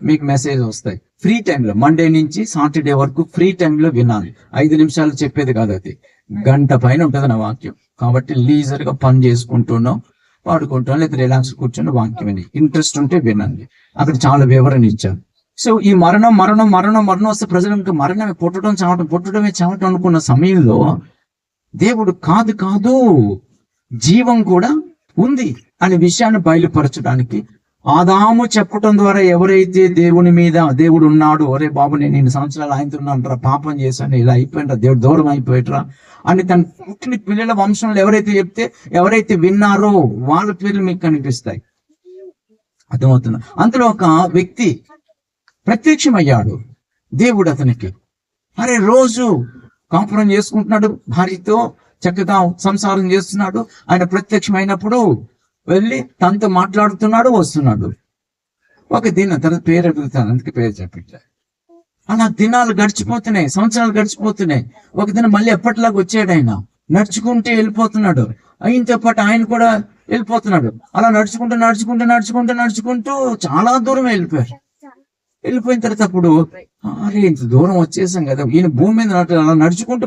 మీకు మెసేజ్ వస్తాయి. ఫ్రీ టైంలో మండే నుంచి సాటర్డే వరకు ఫ్రీ టైంలో వినాలి. 5 నిమిషాలు చెప్పేది కాదు, అది గంట పైన ఉంటుంది నా వాక్యం. కాబట్టి లీజర్ గా పని చేసుకుంటున్నాం, వాడుకుంటాం, లేదా రిలాక్స్ కూర్చొని వాక్యం విని ఇంట్రెస్ట్ ఉంటే వినండి. అక్కడ చాలా వివరణ ఇచ్చాను. సో ఈ మరణం వస్తే ప్రజలు ఇంకా మరణమే, పుట్టడమే చావటం అనుకున్న సమయంలో దేవుడు కాదు జీవం కూడా ఉంది అనే విషయాన్ని బయలుపరచడానికి ఆదాము చెప్పటం ద్వారా ఎవరైతే దేవుని మీద దేవుడు ఉన్నాడు, ఒరే బాబు నేను 2 సంవత్సరాలు ఆయనతో ఉన్నాను, పాపం చేశాను, ఇలా అయిపోయినరా, దేవుడు దూరం అయిపోయిట్రా అని తన పుట్టిన పిల్లల వంశంలో ఎవరైతే విన్నారో వాళ్ళ పేర్లు మీకు కనిపిస్తాయి. అర్థమవుతుంది. అందులో ఒక వ్యక్తి ప్రత్యక్షమయ్యాడు. దేవుడు అతనికి రోజు కాపురం చేసుకుంటున్నాడు, భార్యతో చక్కగా సంసారం చేస్తున్నాడు. ఆయన ప్రత్యక్షమైనప్పుడు వెళ్ళి తనతో మాట్లాడుతున్నాడు, వస్తున్నాడు. ఒక దినం తర్వాత పేరు అడుగుతాను, అందుకే పేరు చెప్పించారు. అలా దినాలు గడిచిపోతున్నాయి, సంవత్సరాలు గడిచిపోతున్నాయి. ఒక దినం మళ్ళీ ఎప్పటిలాగా వచ్చాడు. ఆయన నడుచుకుంటూ వెళ్ళిపోతున్నాడు, ఆయనతో పాటు ఆయన కూడా వెళ్ళిపోతున్నాడు. అలా నడుచుకుంటూ చాలా దూరం వెళ్ళిపోయారు. వెళ్ళిపోయిన తర్వాత అప్పుడు ఇంత దూరం వచ్చేసాం కదా, ఈయన భూమి మీద అలా నడుచుకుంటూ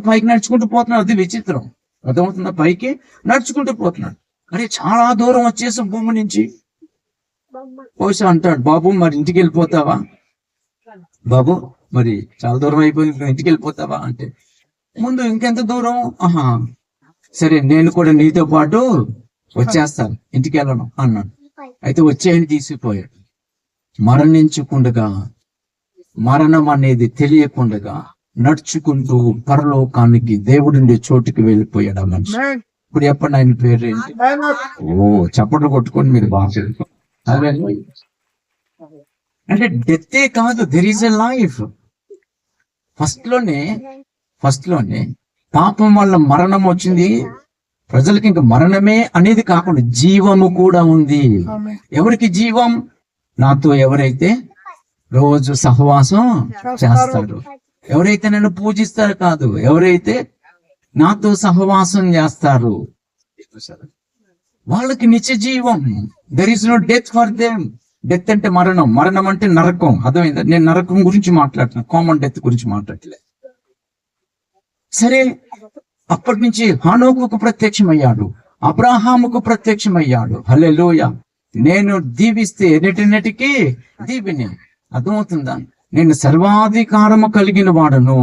పోతున్నాడు. అది విచిత్రం, అర్థమవుతుందా? పైకి నడుచుకుంటూ పోతున్నాడు. చాలా దూరం వచ్చేసాం భూమి నుంచి. బహుశా అంటాడు, బాబు మరి ఇంటికి వెళ్ళిపోతావా, బాబు మరి చాలా దూరం అయిపోయింది, ఇంటికి వెళ్ళిపోతావా అంటే, ముందు ఇంకెంత దూరం, సరే నేను కూడా నీతో పాటు వచ్చేస్తాను, ఇంటికి వెళ్ళను అన్నాడు. అయితే వచ్చేయని తీసుకుపోయాడు. మరణించకుండా, మరణం అనేది తెలియకుండా నడుచుకుంటూ పరలోకానికి దేవుడి చోటుకి వెళ్ళిపోయాడు ఆ మనిషి. ఇప్పుడు చెప్పండి ఆయన పేరు ఏంటి? చప్పట్లు కొట్టుకొని మీరు బాగా అంటే డెత్తే కాదు, there is a life. First లోనే పాపం వల్ల మరణం వచ్చింది ప్రజలకి, ఇంకా మరణమే అనేది కాకుండా జీవము కూడా ఉంది. ఎవరికి జీవం? నాతో ఎవరైతే రోజు సహవాసం చేస్తారు, ఎవరైతే నన్ను పూజిస్తారు కాదు, ఎవరైతే నాతో సహవాసం చేస్తారు వాళ్ళకి నిత్య జీవం. There is no death for them. Death అంటే మరణం, మరణం అంటే నరకం. అర్థమైందా? నేను నరకం గురించి మాట్లాడుతున్నా, కామన్ డెత్ గురించి మాట్లాడలే. సరే, అప్పటి నుంచి హానోకుకు ప్రత్యక్షమయ్యాడు, అబ్రాహాముకు ప్రత్యక్షమయ్యాడు. హల్లెలూయా. నేను దీవిస్తే ఎన్నిటికి దీవిని. అర్థమవుతుందా? నేను సర్వాధికారము కలిగిన వాడను.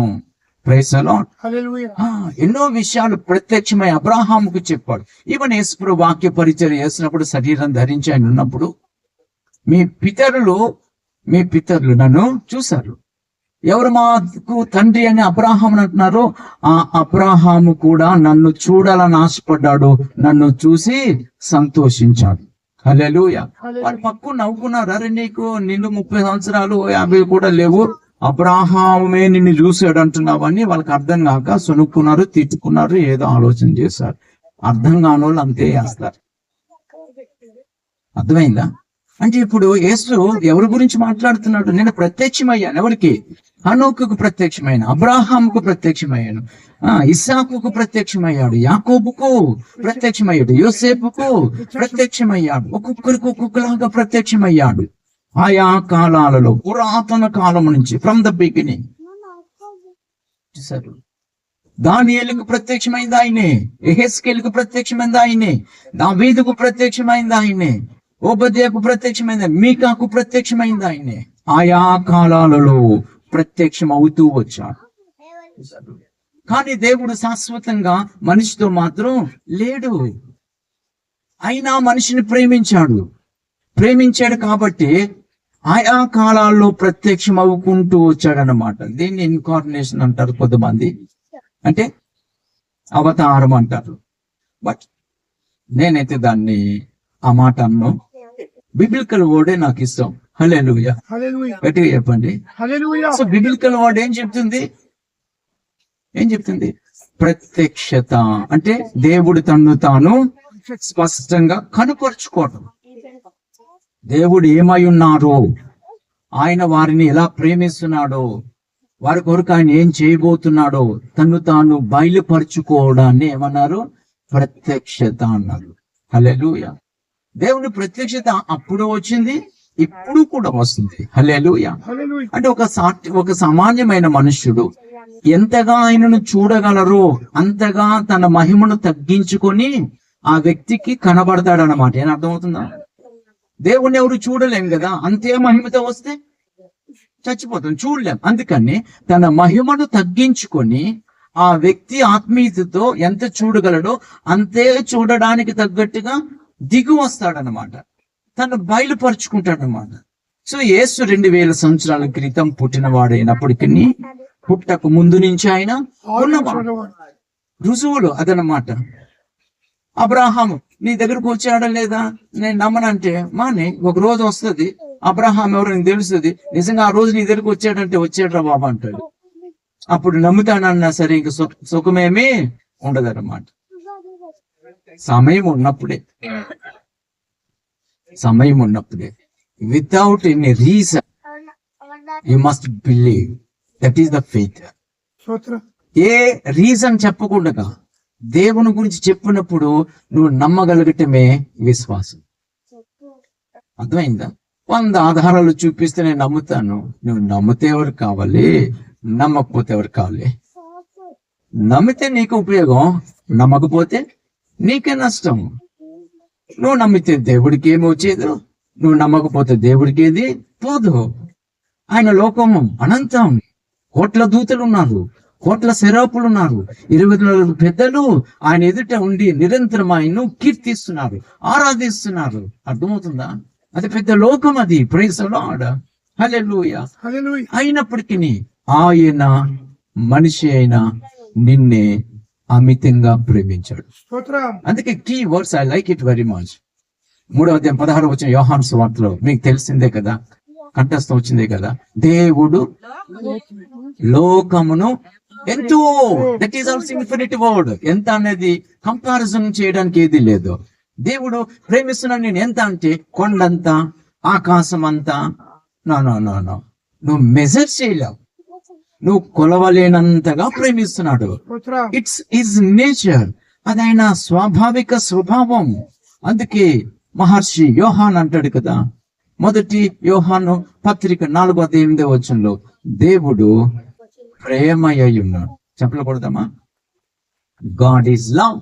Praise the Lord. ఎన్నో విషయాలు ప్రత్యక్షమై అబ్రాహాముకు చెప్పాడు. ఈవెన్ యేసు వాక్య పరిచర్య చేసినప్పుడు, శరీరం ధరించి ఆయన ఉన్నప్పుడు, మీ పితరులు నన్ను చూశారు. ఎవరు మాకు తండ్రి అని అబ్రాహాము అంటున్నారో, ఆ అబ్రాహాము కూడా నన్ను చూడాలని ఆశపడ్డాడు, నన్ను చూసి సంతోషించాడు. హల్లెలూయా. వాళ్ళు పక్కన నవ్వుకున్నారు. అరే నిన్ను 30 సంవత్సరాలు 50 కూడా లేవు, అబ్రాహామే నిన్ను చూశాడు అంటున్నావని వాళ్ళకి అర్థం కాక సునుక్కున్నారు, తిట్టుకున్నారు, ఏదో ఆలోచన చేశారు. అర్థం కాని వాళ్ళు అంతే చేస్తారు. అర్థమైందా? అంటే ఇప్పుడు యేసు ఎవరి గురించి మాట్లాడుతున్నాడు? నేను ప్రత్యక్షమయ్యాను. ఎవరికి? హనోకుకు ప్రత్యక్షమైన, అబ్రాహాముకు ప్రత్యక్షమయ్యాను, ఇస్సాకుకు ప్రత్యక్షమయ్యాడు, యాకోబుకు ప్రత్యక్షమయ్యాడు, యోసేపుకు ప్రత్యక్షమయ్యాడు, ఒక్కొక్కలాగా ప్రత్యక్షమయ్యాడు. ఆయా కాలాలలో, పురాతన కాలం నుంచి, ఫ్రమ్ ద బిగినింగ్ చూసారు. దానియేలుకు ప్రత్యక్షమైంది ఆయనే, యెహెజ్కేలుకు ప్రత్యక్షమైంది ఆయనే, దావీదుకు ప్రత్యక్షమైంది ఆయనే, ఓబద్యాకు ప్రత్యక్షమైంది, మీకాకు ప్రత్యక్షమైంది ఆయనే. ఆయా కాలాలలో ప్రత్యక్షం అవుతూ వచ్చాడు. కానీ దేవుడు శాశ్వతంగా మనిషితో మాత్రం లేడు. అయినా మనిషిని ప్రేమించాడు కాబట్టి ఆయా కాలాల్లో ప్రత్యక్షం అవ్వుకుంటూ వచ్చాడనమాట. దీన్ని ఇన్కార్నేషన్ అంటారు కొంతమంది, అంటే అవతారం అంటారు. బట్ నేనైతే దాన్ని ఆ మాట అన్ను. బిబిలికల్ వర్డే నాకు ఇష్టం. హల్లెలూయా. గట్టిగా చెప్పండి. సో బిబిలికల్ వర్డ్ ఏం చెప్తుంది? ప్రత్యక్షత అంటే దేవుడు తన్ను తాను స్పష్టంగా కనుపరుచుకోవటం. దేవుడు ఏమై ఉన్నారో, ఆయన వారిని ఎలా ప్రేమిస్తున్నాడో, వారి కొరకు ఆయన ఏం చేయబోతున్నాడో తను తాను బయలుపరుచుకోవడాన్ని ఏమన్నారు? ప్రత్యక్షత అన్నారు. హల్లెలూయా. దేవుని ప్రత్యక్షత అప్పుడు వచ్చింది, ఇప్పుడు కూడా వస్తుంది. హల్లెలూయా. అంటే ఒక సామాన్యమైన మనుష్యుడు ఎంతగా ఆయనను చూడగలరో అంతగా తన మహిమను తగ్గించుకొని ఆ వ్యక్తికి కనబడతాడన్నమాట. ఏం అర్థమవుతుందా? దేవుణ్ణి ఎవరు చూడలేం కదా, అంతే మహిమతో వస్తే చచ్చిపోతాం, చూడలేం. అందుకని తన మహిమను తగ్గించుకొని ఆ వ్యక్తి ఆత్మీయతతో ఎంత చూడగలడో అంతే చూడడానికి తగ్గట్టుగా దిగు వస్తాడనమాట, తను బయలుపరుచుకుంటాడనమాట. సో యేసు 2000 సంవత్సరాల క్రితం పుట్టినవాడైనప్పటికీ పుట్టకు ముందు నుంచి ఆయన ఉన్నవాడు. రుజువులు అదనమాట. అబ్రాహాము నీ దగ్గరకు వచ్చాడా లేదా నేను నమ్మనంటే మానే, ఒక రోజు వస్తుంది అబ్రాహాం ఎవరు నీకు తెలుస్తుంది, నిజంగా ఆ రోజు నీ దగ్గరకు వచ్చాడరా బాబా అంటాడు. అప్పుడు నమ్ముతానన్నా సరే ఇంక సుఖమేమీ ఉండదన్నమాట. సమయం ఉన్నప్పుడే without any reason you must believe. That is the faith. A reason చెప్పకుండా దేవుని గురించి చెప్పినప్పుడు నువ్వు నమ్మగలగటమే విశ్వాసం. అర్థమైందా? 100 ఆధారాలు చూపిస్తే నేను నమ్ముతాను. నువ్వు నమ్మితే ఎవరు కావాలి, నమ్మకపోతే ఎవరు కావాలి? నమ్మితే నీకు ఉపయోగం, నమ్మకపోతే నీకే నష్టం. నువ్వు నమ్మితే దేవుడికి ఏమి వచ్చేది, నువ్వు నమ్మకపోతే దేవుడికి ఏది పోదు. ఆయన లోకము అనంతం, కోట్ల దూతలు ఉన్నారు, కోట్ల శరాపులు ఉన్నారు, 24 పెద్దలు ఆయన ఎదుట ఉండి నిరంతరం ఆయన్ను కీర్తిస్తున్నారు, ఆరాధిస్తున్నారు. అర్థమవుతుందా? అది పెద్ద లోకం, అది. Praise the lord. హల్లెలూయా. అయినప్పటికీ ఆయన మనిషి అయిన నిన్నే అమితంగా ప్రేమించాడు. అందుకే key words I like it very much. 3వ అధ్యాయం 16వ వచనం యోహాను సువార్తలో మీకు తెలిసిందే కదా, కంఠస్థం వచ్చింది కదా, దేవుడు లోకమును ఎంతో, that is also infinite word. ఎంత అనేది కంపారిజన్ చేయడానికి ఏది లేదు. దేవుడు ప్రేమిస్తున్నాడు నేను ఎంత అంటే కొండంత, ఆకాశం అంతా. నో నో నో నో, నువ్వు మెజర్ చేయలేవు, నువ్వు కొలవలేనంతగా ప్రేమిస్తున్నాడు. ఇట్స్ హిస్ నేచర్, అది ఆయన స్వాభావిక స్వభావం. అందుకే మహర్షి యోహాన్ అంటాడు కదా, మొదటి యోహాను పత్రిక 4:8 దేవుడు ప్రేమయ్య ఉన్నాడు. చెప్పకూడదమ్మా, గాడ్ ఈజ్ లవ్.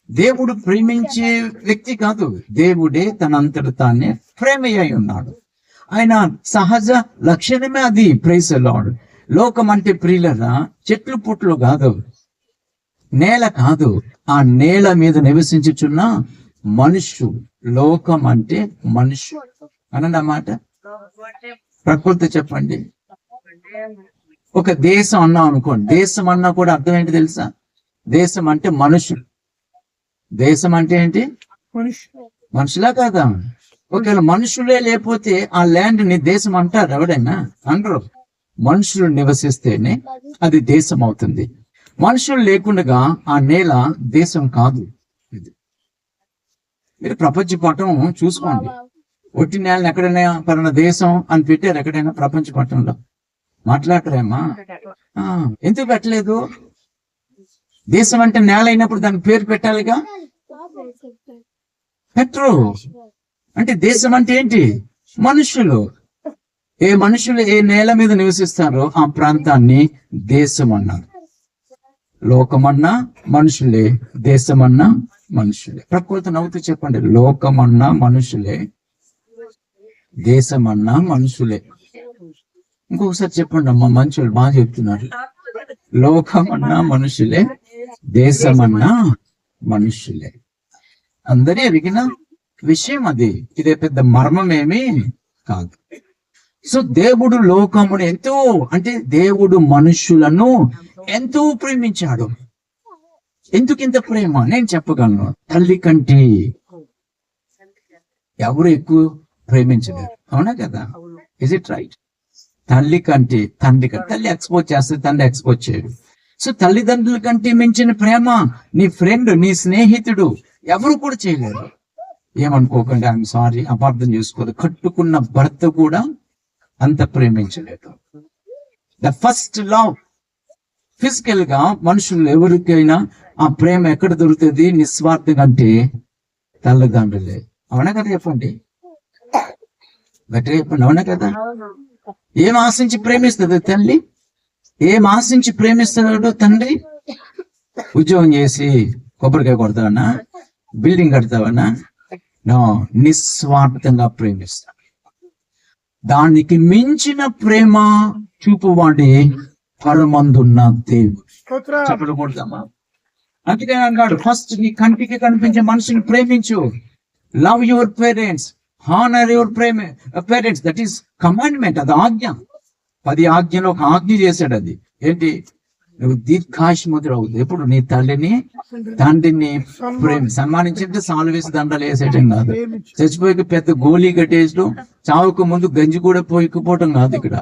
దేవుడు ప్రేమించే వ్యక్తి కాదు, దేవుడే తనంతట తానే ప్రేమయ్య ఉన్నాడు. ఆయన సహజ లక్షణమే అది. Praise the Lord. లోకం అంటే ప్రియులరా చెట్లు పుట్లు కాదు, నేల కాదు, ఆ నేల మీద నివసించుచున్న మనుష్యుడు. లోకం అంటే మనుష్యుడు అనండి అన్నమాట. ప్రకృతి చెప్పండి. ఒక దేశం అన్నాం అనుకోండి, దేశం అన్నా కూడా అర్థం ఏంటి తెలుసా? దేశం అంటే మనుషులు. దేశం అంటే ఏంటి? మనుషులా కాదా? ఒకవేళ మనుషులే లేకపోతే ఆ ల్యాండ్ ని దేశం అంటారు ఎవడైనా? అనరు. మనుషులు నివసిస్తేనే అది దేశం అవుతుంది. మనుషులు లేకుండా ఆ నేల దేశం కాదు. మీరు ప్రపంచ పటం చూసుకోండి, ఒట్టి నేలను ఎక్కడైనా పలానా దేశం అని పెట్టారు ఎక్కడైనా ప్రపంచ పటంలో? మాట్లాడరేమా? ఎందుకు పెట్టలేదు? దేశం అంటే నేల అయినప్పుడు దానికి పేరు పెట్టాలిగా, పెట్టరు. అంటే దేశం అంటే ఏంటి? మనుషులు. ఏ మనుషులు ఏ నేల మీద నివసిస్తారో ఆ ప్రాంతాన్ని దేశం అన్నారు. లోకమన్నా మనుషులే, దేశమన్నా మనుషులే. ప్రకృతి నవ్వుతూ చెప్పండి, లోకమన్నా మనుషులే, దేశమన్నా మనుషులే. ఇంకొకసారి చెప్పండి అమ్మా, మనుషులు బాగా చెప్తున్నారు. లోకమన్నా మనుషులే, దేశమన్నా మనుషులే. అందరి ఎరిగిన విషయం అది. ఇదే పెద్ద మర్మమేమీ కాదు. సో దేవుడు లోకమును ఎంతో, అంటే దేవుడు మనుషులను ఎంతో ప్రేమించాడు. ఎందుకు ఇంత ప్రేమ? నేను చెప్పగలను, తల్లి కంటే ఎవరు ఎక్కువ ప్రేమించలేరు. అవునా కదా? Is it right? తల్లి కంటే తండ్రి కంటే, తల్లి ఎక్స్పోజ్ చేస్తే తండ్రి ఎక్స్పోజ్ చేయడు. సో తల్లిదండ్రుల కంటే మించిన ప్రేమ నీ ఫ్రెండ్, నీ స్నేహితుడు ఎవరు కూడా చేయలేరు. ఏమనుకోకండి, ఐఎమ్ సారీ, అపార్థం చేసుకోదు. కట్టుకున్న భర్త కూడా అంత ప్రేమించలేదు. The first love. ఫిజికల్ గా మనుషులు ఎవరికైనా ఆ ప్రేమ ఎక్కడ దొరుకుతుంది నిస్వార్థంగా అంటే తల్లిదండ్రులే. అవునా కదా? చెప్పండి, గట్టిగా చెప్పండి. అవునా కదా? ఏం ఆశించి ప్రేమిస్తుంది తల్లి? ఏం ఆశించి ప్రేమిస్తున్నాడు తండ్రి? ఉద్యోగం చేసి కొబ్బరికాయ కొడతావన్నా, బిల్డింగ్ కడతావన్నా? నో, నిస్వార్థంగా ప్రేమిస్తాడు. దానికి మించిన ప్రేమ చూపువాడి పరమందున్న దేవుడు. చెప్పకూడదమ్మా? అందుకే అన్నాడు, ఫస్ట్ నీ కంటికి కనిపించే మనుషుని ప్రేమించు. Love your parents, honour your parents. That is commandment. అది ఆజ్ఞ. 10 ఆజ్ఞలో ఒక ఆజ్ఞ చేశాడు. అది ఏంటి? నువ్వు దీర్ఘాయుష్మంతుడు అవుతుంది. ఎప్పుడు నీ తల్లిని తండ్రిని సన్మానించే సాలు వేసి దండలు వేసేయటం కాదు. చచ్చిపోయి పెద్ద గోళీ కట్టేసడం, చావుకు ముందు గంజి కూడా పోయిపోవటం కాదు ఇక్కడ.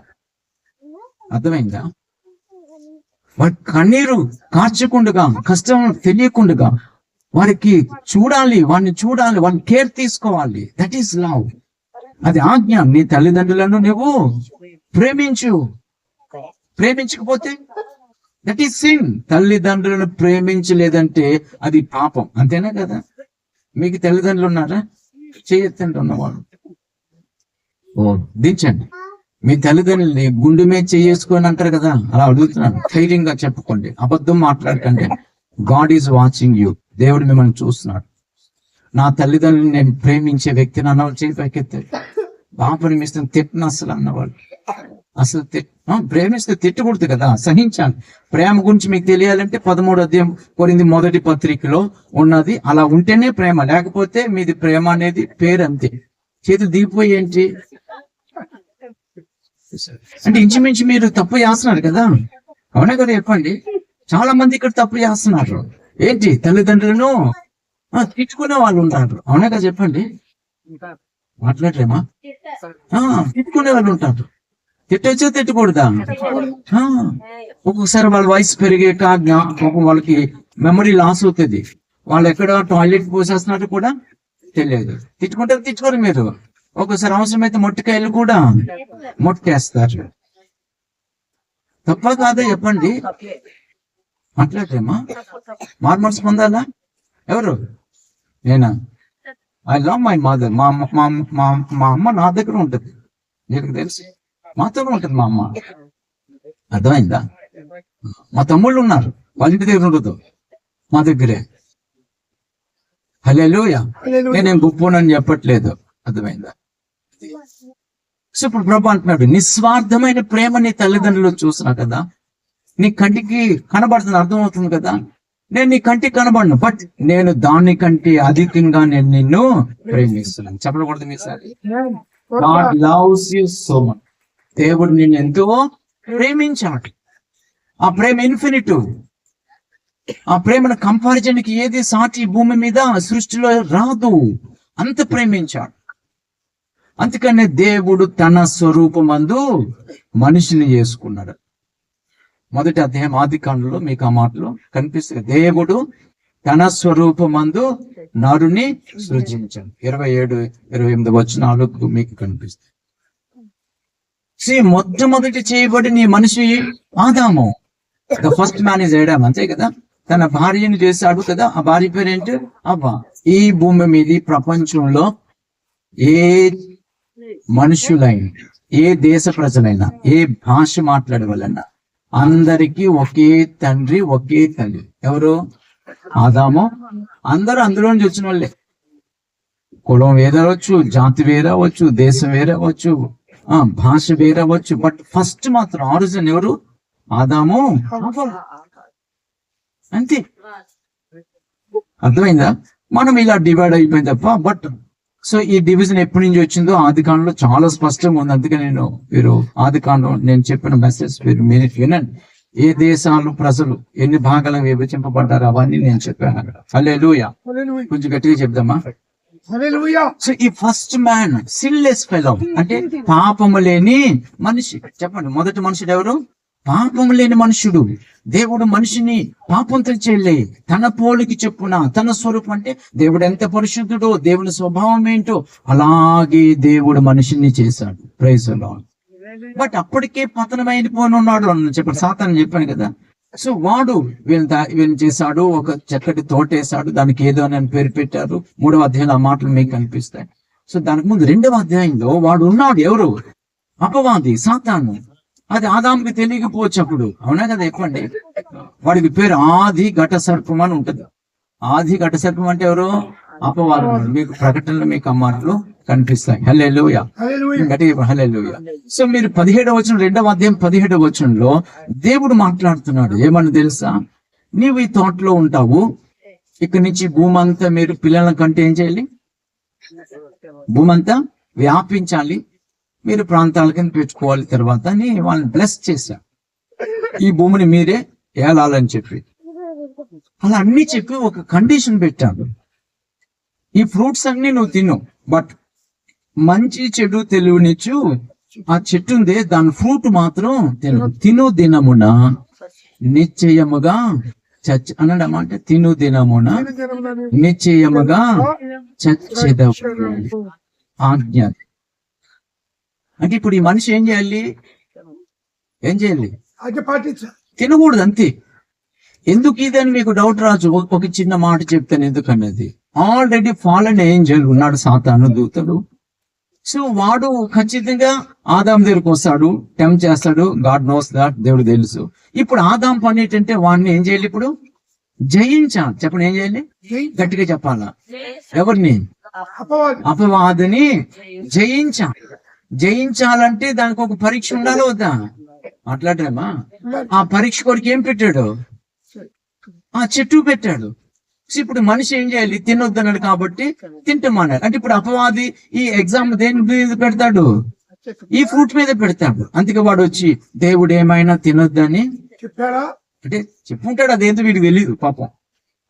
అర్థమైందా? వారి కన్నీరు కార్చకుండా, కష్టం తెలియకుండా వారికి చూడాలి, వాడిని చూడాలి, వాడిని కేర్ తీసుకోవాలి. That is love. అది ఆజ్ఞ. నీ తల్లిదండ్రులను నువ్వు ప్రేమించు. ప్రేమించకపోతే దట్ ఈస్ సిన్. తల్లిదండ్రులను ప్రేమించలేదంటే అది పాపం. అంతేనా కదా? మీకు తల్లిదండ్రులు ఉన్నారా? చేయొద్దండి ఉన్నవాళ్ళు. దించండి. మీ తల్లిదండ్రులని గుండె మీద చేసుకొని అంటారు కదా, అలా అడుగుతున్నాను. ధైర్యంగా చెప్పుకోండి, అబద్ధం మాట్లాడకండి. God is watching you. దేవుడు మిమ్మల్ని చూస్తున్నాడు. నా తల్లిదండ్రులు నేను ప్రేమించే వ్యక్తిని అన్నవాళ్ళు చేయి పైకెత్తాడు. బాగా ప్రేమిస్తాను, తిట్టను అసలు అన్నవాళ్ళు. అసలు ప్రేమిస్తే తిట్టకూడదు కదా, సహించాలి. ప్రేమ గురించి మీకు తెలియాలంటే 13వ అధ్యాయం కొరింథీ మొదటి పత్రికలో ఉన్నది. అలా ఉంటేనే ప్రేమ, లేకపోతే మీది ప్రేమ అనేది పేరు అంతే. చేతులు దిగిపోయి ఏంటి అంటే ఇంచుమించు మీరు తప్పు చేస్తున్నారు కదా. అవునా కదా? చెప్పండి. చాలా మంది ఇక్కడ తప్పు చేస్తున్నారు. ఏంటి? తల్లిదండ్రులను తిట్టుకునే వాళ్ళు ఉన్నారు. అవునా కదా? చెప్పండి. మాట్లాడరేమా? తిట్టుకునే వాళ్ళు ఉంటారు. తిట్టొచ్చా తిట్టకూడదా? ఒక్కొక్కసారి వాళ్ళ వయసు పెరిగాక వాళ్ళకి మెమరీ లాస్ అవుతుంది. వాళ్ళు ఎక్కడ టాయిలెట్ పోసేస్తున్నట్టు కూడా తెలియదు. తిట్టుకుంటారు తిట్టుకోరు మీరు. ఒక్కొక్కసారి అవసరమైతే మొట్టికాయలు కూడా మొట్టేస్తారు. తప్ప కాదా చెప్పండి? మాట్లాడరేమా? మార్మర్స్ పొందాలా? ఎవరు? నేనా? I love my mother. మా అమ్మ నా దగ్గర ఉంటుంది. నీకు తెలుసు, మాతోనే ఉంటుంది మా అమ్మ. అర్థమైందా? మా తమ్ముళ్ళు ఉన్నారు, వాళ్ళ ఇంటి దగ్గర ఉండదు, మా దగ్గరే. హల్లెలూయా. నేనేం గొప్పనని చెప్పట్లేదు. అర్థమైందా? సో ఇప్పుడు ప్రభు అంటున్నాడు, నిస్వార్థమైన ప్రేమ నీ తల్లిదండ్రులు చూసినా కదా, నీ కంటికి కనబడుతుంది, అర్థమవుతుంది కదా. నేను నీ కంటికి కనబడను, బట్ నేను దానికంటే అధికంగా నేను నిన్ను ప్రేమిస్తున్నాను. చెప్పకూడదు మీసారి. God loves you so much. దేవుడు నిన్ను ఎంతో ప్రేమించాడు. ఆ ప్రేమ ఇన్ఫినిటివ్. ఆ ప్రేమను కంపారిజన్ కి ఏది సాటి భూమి మీద సృష్టిలో రాదు. అంత ప్రేమించాడు. అందుకనే దేవుడు తన స్వరూపమందు మనిషిని చేసుకున్నాడు. మొదటి అధ్యాయం ఆదికాండంలో మీకు ఆ మాటలు కనిపిస్తుంది. దేవుడు తన స్వరూపమందు నరుని సృజించాడు. 27-28 వచనాలకు మీకు కనిపిస్తుంది. మొట్టమొదటి చేయబడిన ఈ మనిషి ఆదాము. The first man is Adam, అంతే కదా. తన భార్యను చేశాడు కదా. ఆ భార్య పేరు ఏంటి? అవ్వ. ఈ భూమి మీద ప్రపంచంలో ఏ మనుషులైనా, ఏ దేశ ప్రజలైనా, ఏ భాష మాట్లాడే వాళ్ళైనా అందరికీ ఒకే తండ్రి, ఒకే తల్లి. ఎవరు? ఆదాము. అందరూ అందులో నుంచి వచ్చిన వాళ్ళే. కులం వేరవచ్చు, జాతి వేరవచ్చు, దేశం వేరవచ్చు, భాష వేరవచ్చు, బట్ ఫస్ట్ మాత్రం ఆరిజిన్ ఎవరు? ఆదాము. అంతే. అర్థమైందా? మనం ఇలా డివైడ్ అయిపోయింది తప్ప. బట్ సో ఈ డివిజన్ ఎప్పటి నుంచి వచ్చిందో ఆదికాండంలో చాలా స్పష్టంగా ఉంది. అందుకే మీరు ఆదికాండం నేను చెప్పిన మెసేజ్ వినండి. ఏ దేశాలు ప్రజలు ఎన్ని భాగాలకు విభజింపబడ్డారు అవన్నీ నేను చెప్పాను అక్కడ. హల్లెలూయా. కొంచెం గట్టిగా చెప్దామా? సో ఈ ఫస్ట్ మ్యాన్ సిల్లెస్ ఫెలో, అంటే పాపము లేని మనిషి. చెప్పండి, మొదటి మనుషుడు ఎవరు? పాపం లేని మనుషుడు. దేవుడు మనిషిని పాపంతో చేయలే, తన పోలికి చెప్పున తన స్వరూపం. అంటే దేవుడు ఎంత పరిశుద్ధుడో, దేవుని స్వభావం ఏంటో అలాగే దేవుడు మనిషిని చేశాడు. Praise the lord. బట్ అప్పటికే పతనమైపోయి ఉన్నాడు అని చెప్పాను, సాతాను చెప్పాను కదా. సో వాడు వీళ్ళని చేశాడు, ఒక చక్కటి తోటేశాడు, దానికి ఏదో అని పేరు పెట్టారు. 3వ అధ్యాయంలో ఆ మాటలు మీకు కనిపిస్తాయి. సో దానికి ముందు 2వ అధ్యాయంలో వాడు ఉన్నాడు. ఎవరు? అపవాది, సాతాను. అది ఆదాముకి తెలియకపోవచ్చు అప్పుడు. అవునా కదా? చెప్పండి. వాడికి పేరు ఆది ఘట సర్పం అని ఉంటుంది. ఆది ఘట సర్పం అంటే ఎవరు? అపవాదం. మీకు ప్రకటనలు మీకు ఆ మాటలు కనిపిస్తాయి. హల్లెలూయా. గట్టిగా హల్లెలూయా. సో మీరు 17వ వచనం, 2వ అధ్యాయం 17వ వచనంలో దేవుడు మాట్లాడుతున్నాడు. ఏమని తెలుసా? నీవు ఈ తోటలో ఉంటావు, ఇక్కడి నుంచి భూమి అంతా మీరు పిల్లల కంటే ఏం చేయాలి? భూమి అంతా వ్యాపించాలి, మీరు ప్రాంతాల కింద పెట్టుకోవాలి. తర్వాత వాళ్ళని బ్లెస్ చేశా, ఈ భూమిని మీరే ఏలాలని చెప్పి. అలా అన్ని చెప్పి ఒక కండిషన్ పెట్టాడు. ఈ ఫ్రూట్స్ అన్ని నువ్వు తిను, బట్ మంచి చెడు తెలివినిచ్చు ఆ చెట్టు ఉందే, దాని ఫ్రూట్ మాత్రం తిను దినమున నిశ్చయముగా అనడం. అంటే తిను దినమున నిశ్చయముగా చచ్చెదవు ఆజ్ఞ. అంటే ఇప్పుడు ఈ మనిషి ఏం చేయాలి? తినకూడదు, అంతే. ఎందుకు ఇదని మీకు డౌట్ రాజు. ఒక చిన్న మాట చెప్తాను ఎందుకన్నది. ఆల్రెడీ ఫాలన్ ఏంజెల్ ఉన్నాడు, సాతాను దూతడు. సో వాడు ఖచ్చితంగా ఆదాం దగ్గరకు వస్తాడు, టెంప్ట్ చేస్తాడు. గాడ్ నోస్ దాట్, దేవుడు తెలుసు. ఇప్పుడు ఆదాం పని ఏంటంటే వాడిని ఏం చేయాలి? ఇప్పుడు జయించాలి. చెప్పండి, ఏం చేయాలి? గట్టిగా చెప్పాలా? ఎవరిని? అపవాదిని జయించాలి. జయించాలంటే దానికి ఒక పరీక్ష ఉండాలి వద్దా? మాట్లాడరేమా? ఆ పరీక్ష కొరకు ఏం పెట్టాడు? ఆ చెట్టు పెట్టాడు. ఇప్పుడు మనిషి ఏం చేయాలి? తినొద్దన్నాడు కాబట్టి తింటామన్నాడు. అంటే ఇప్పుడు అపవాది ఈ ఎగ్జామ్ దేని మీద పెడతాడు? ఈ ఫ్రూట్ మీద పెడతాడు. అందుకే వాడు వచ్చి దేవుడు ఏమైనా తినొద్దని అంటే చెప్పుంటాడు. అదేంటో వీడికి తెలియదు పాపం.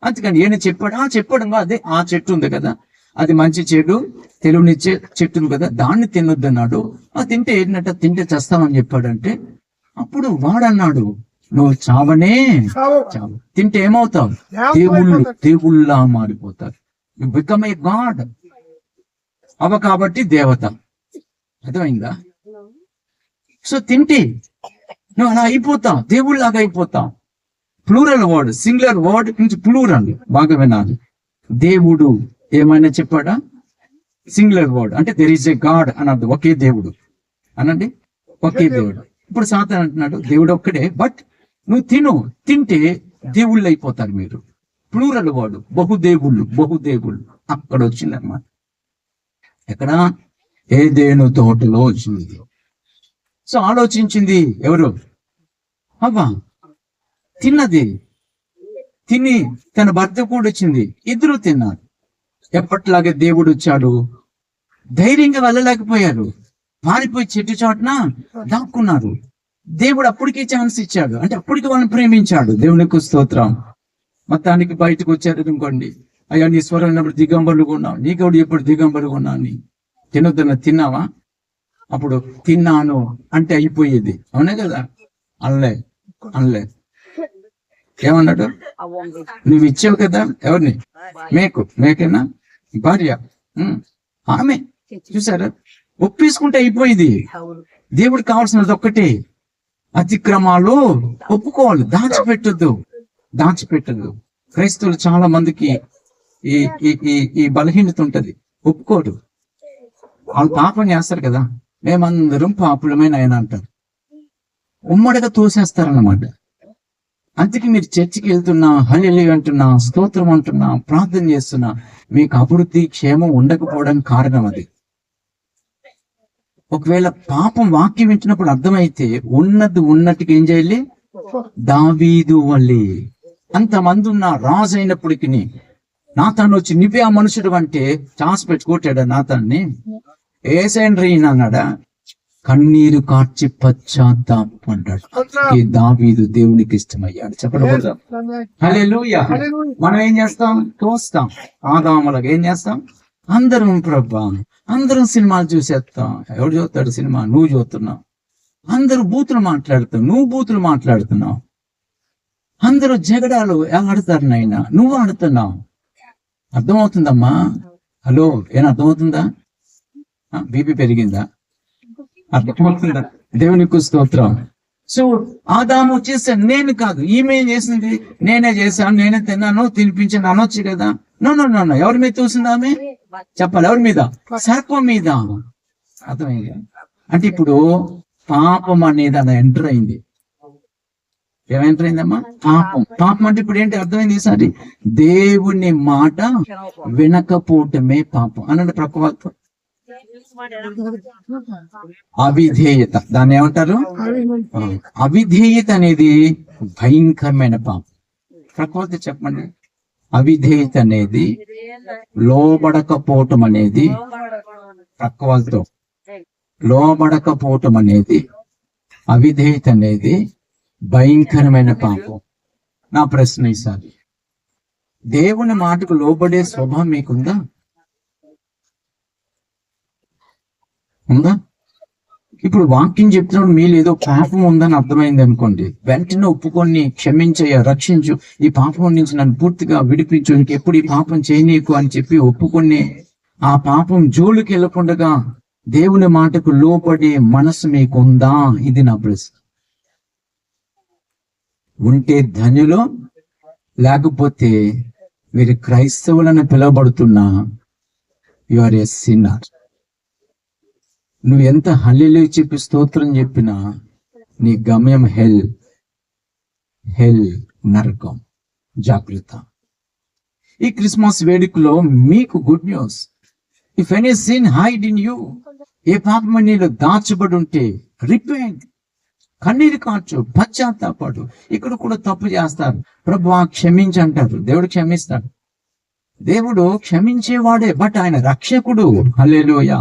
అందుకని ఏమైనా చెప్పాడు? చెప్పాడు. అదే ఆ చెట్టు ఉంది కదా, అది మంచి చెడు తెలివినిచ్చే చెట్టు కదా, దాన్ని తినొద్దు అన్నాడు. అది తింటే ఏంటంటే తింటే చస్తామని చెప్పాడంటే, అప్పుడు వాడన్నాడు నువ్వు చావనే చావు, తింటే ఏమవుతావు, దేవుళ్ళ మారిపోతారు, యు బికమ్ ఏ గాడ్. కాబట్టి దేవత, అర్థమైందా? సో తింటే నువ్వు అలా అయిపోతావు, దేవుళ్ళలాగా అయిపోతావు. ప్లూరల్ వర్డ్, సింగులర్ వర్డ్ నుంచి ప్లూరల్, బాగా వినాలి. దేవుడు ఏమైనా చెప్పాడా? సింగులర్ వర్డ్ అంటే దెర్ ఈస్ ఏ గాడ్ అని అర్థం, ఒకే దేవుడు అనండి, ఒకే దేవుడు. ఇప్పుడు సాతాను అంటున్నాడు దేవుడు ఒక్కడే, బట్ నువ్వు తింటే దేవుళ్ళు అయిపోతారు మీరు. ప్లూరల్ వర్డ్, బహుదేవుళ్ళు అక్కడ వచ్చిందన్నమాట. ఎక్కడ? ఏదెను తోటలో వచ్చింది. సో ఆలోచించింది ఎవరు? అవ్వ. తిని తన భర్త కూడా వచ్చింది, ఇద్దరు తిన్నారు. ఎప్పట్లాగే దేవుడు వచ్చాడు, ధైర్యంగా వెళ్ళలేకపోయారు, పారిపోయి చెట్టు చాటున దాక్కున్నారు. దేవుడు అప్పటికే ఛాన్స్ ఇచ్చాడు, అంటే అప్పటికి వాళ్ళని ప్రేమించాడు. దేవునికి స్తోత్రం. మొత్తానికి బయటకు వచ్చారు అనుకోండి, అయ్యా నీ స్వరం ఉన్నప్పుడు దిగంబరులు కొన్నావు, నీకెవడు ఎప్పుడు దిగంబరు కొన్నాను, తినొద్దన్న తిన్నావా? అప్పుడు తిన్నాను అంటే అయిపోయేది, అవునే కదా? అనలే ఏమన్నాడు? నువ్వు ఇచ్చావు కదా, ఎవరిని? మేకేనా భార్య, ఆమె. చూసారా, ఒప్పేసుకుంటే అయిపోయింది. దేవుడికి కావాల్సినది ఒక్కటే, అతిక్రమాలు ఒప్పుకోవాలి, దాచిపెట్టద్దు. క్రైస్తవులు చాలా మందికి ఈ బలహీనత ఉంటది, ఒప్పుకోడు. వాళ్ళు పాపం చేస్తారు కదా, మేమందరం పాపులమైన ఆయన అంటారు, ఉమ్మడిగా తోసేస్తారన్నమాట. అందుకే మీరు చర్చికి వెళ్తున్నా, హల్లెలూయా అంటున్నా, స్తోత్రం అంటున్నా, ప్రార్థన చేస్తున్నా, మీకు అభివృద్ధి క్షేమం ఉండకపోవడానికి కారణం అది. ఒకవేళ పాపం వాక్యం వింటున్నప్పుడు అర్థమైతే ఉన్నట్టుగా ఏం చేయాలి? దావీదు వల్లే అంతమంది ఉన్న రాజు అయినప్పటికీ నాతాను వచ్చి నువ్వే ఆ మనుషుడు అంటే చాన్స్ పెట్టుకోటాడా నాతాన్ని? ఏసైండ్రీ అన్నాడా? కన్నీరు కార్చి పశ్చాత్తాపడ్డాడు. దావీదు దేవునికి ఇష్టమయ్యాడు. చెప్పడం హల్లెలూయా. మనం ఏం చేస్తాం? తోస్తాం. ఆదాములకు ఏం చేస్తాం? అందరం సినిమాలు చూసేస్తాం. ఎవడు చూస్తాడు సినిమా? నువ్వు చూస్తున్నావు. అందరూ బూతులు మాట్లాడుతావు, నువ్వు బూతులు మాట్లాడుతున్నావు. అందరూ జగడాలు ఆడతారు, నాయనా నువ్వు ఆడుతున్నావు. అర్థమవుతుందమ్మా? హలో, ఏం అర్థమవుతుందా? బీపీ పెరిగిందా? అర్థమవుతుందా? దేవునికి స్తోత్రం. సో ఆదాము చేశాను, నేను కాదు, ఈమె చేసింది, నేనే చేశాను, నేనే తిన్నాను, తినిపించాను అనొచ్చు కదా. నో, ఎవరి మీద చూసింది ఆమె? చెప్పాలి, ఎవరి మీద? సర్పం మీద. అర్థమైంది? అంటే ఇప్పుడు పాపం అనేది అలా ఎంటర్ అయింది. ఏమెంటర్ అయిందమ్మా? పాపం అంటే ఇప్పుడు ఏంటి అర్థమైంది? ఈసారి దేవుని మాట వినకపోవటమే పాపం అనండి. ప్రకృతి అవిధేయత, దాన్ని ఏమంటారు? అవిధేయత అనేది భయంకరమైన పాపం. ప్రకృతి చెప్పండి. అవిధేయత అనేది, లోబడకపోవటం అనేది, ప్రకృతితో లోబడకపోవటం అనేది, అవిధేయత అనేది భయంకరమైన పాపం. నా ప్రశ్న ఈసారి, దేవుని మాటకు లోబడే స్వభావం మీకుందా? ఉందా? ఇప్పుడు వాక్యం చెప్తున్నాడు, మీలో ఏదో పాపం ఉందని అర్థమైంది అనుకోండి, వెంటనే ఒప్పుకొని క్షమించయ్యా, రక్షించు, ఈ పాపం నుంచి నన్ను పూర్తిగా విడిపించు, ఇంకెప్పుడు ఈ పాపం చేయనీకు అని చెప్పి ఒప్పుకొని ఆ పాపం జోలికి వెళ్ళకుండా దేవుని మాటకు లోపడే మనసు మీకుందా? ఇది నా ప్రశ్న. ఉంటే ధన్యులు, లేకపోతే మీరు క్రైస్తవులను పిలువబడుతున్నా యు ఆర్ ఎ సిన్నర్. నువ్వు ఎంత హల్లెలూయా చెప్పి స్తోత్రం చెప్పినా నీ గమ్యం హెల్ నరకం. జాగ్రత్త. ఈ క్రిస్మస్ వేడుకలో మీకు good news. If any sin hide in you, ఏ పాపం నీలో దాచబడి ఉంటే రిపెంట్, కన్నీరు కార్చు, పశ్చాత్తాపడు. ఇక్కడ కూడా తప్పు చేస్తారు, ప్రభువా క్షమించి అంటారు. దేవుడు క్షమిస్తాడు, దేవుడు క్షమించేవాడే, బట్ ఆయన రక్షకుడు. హల్లెలూయా.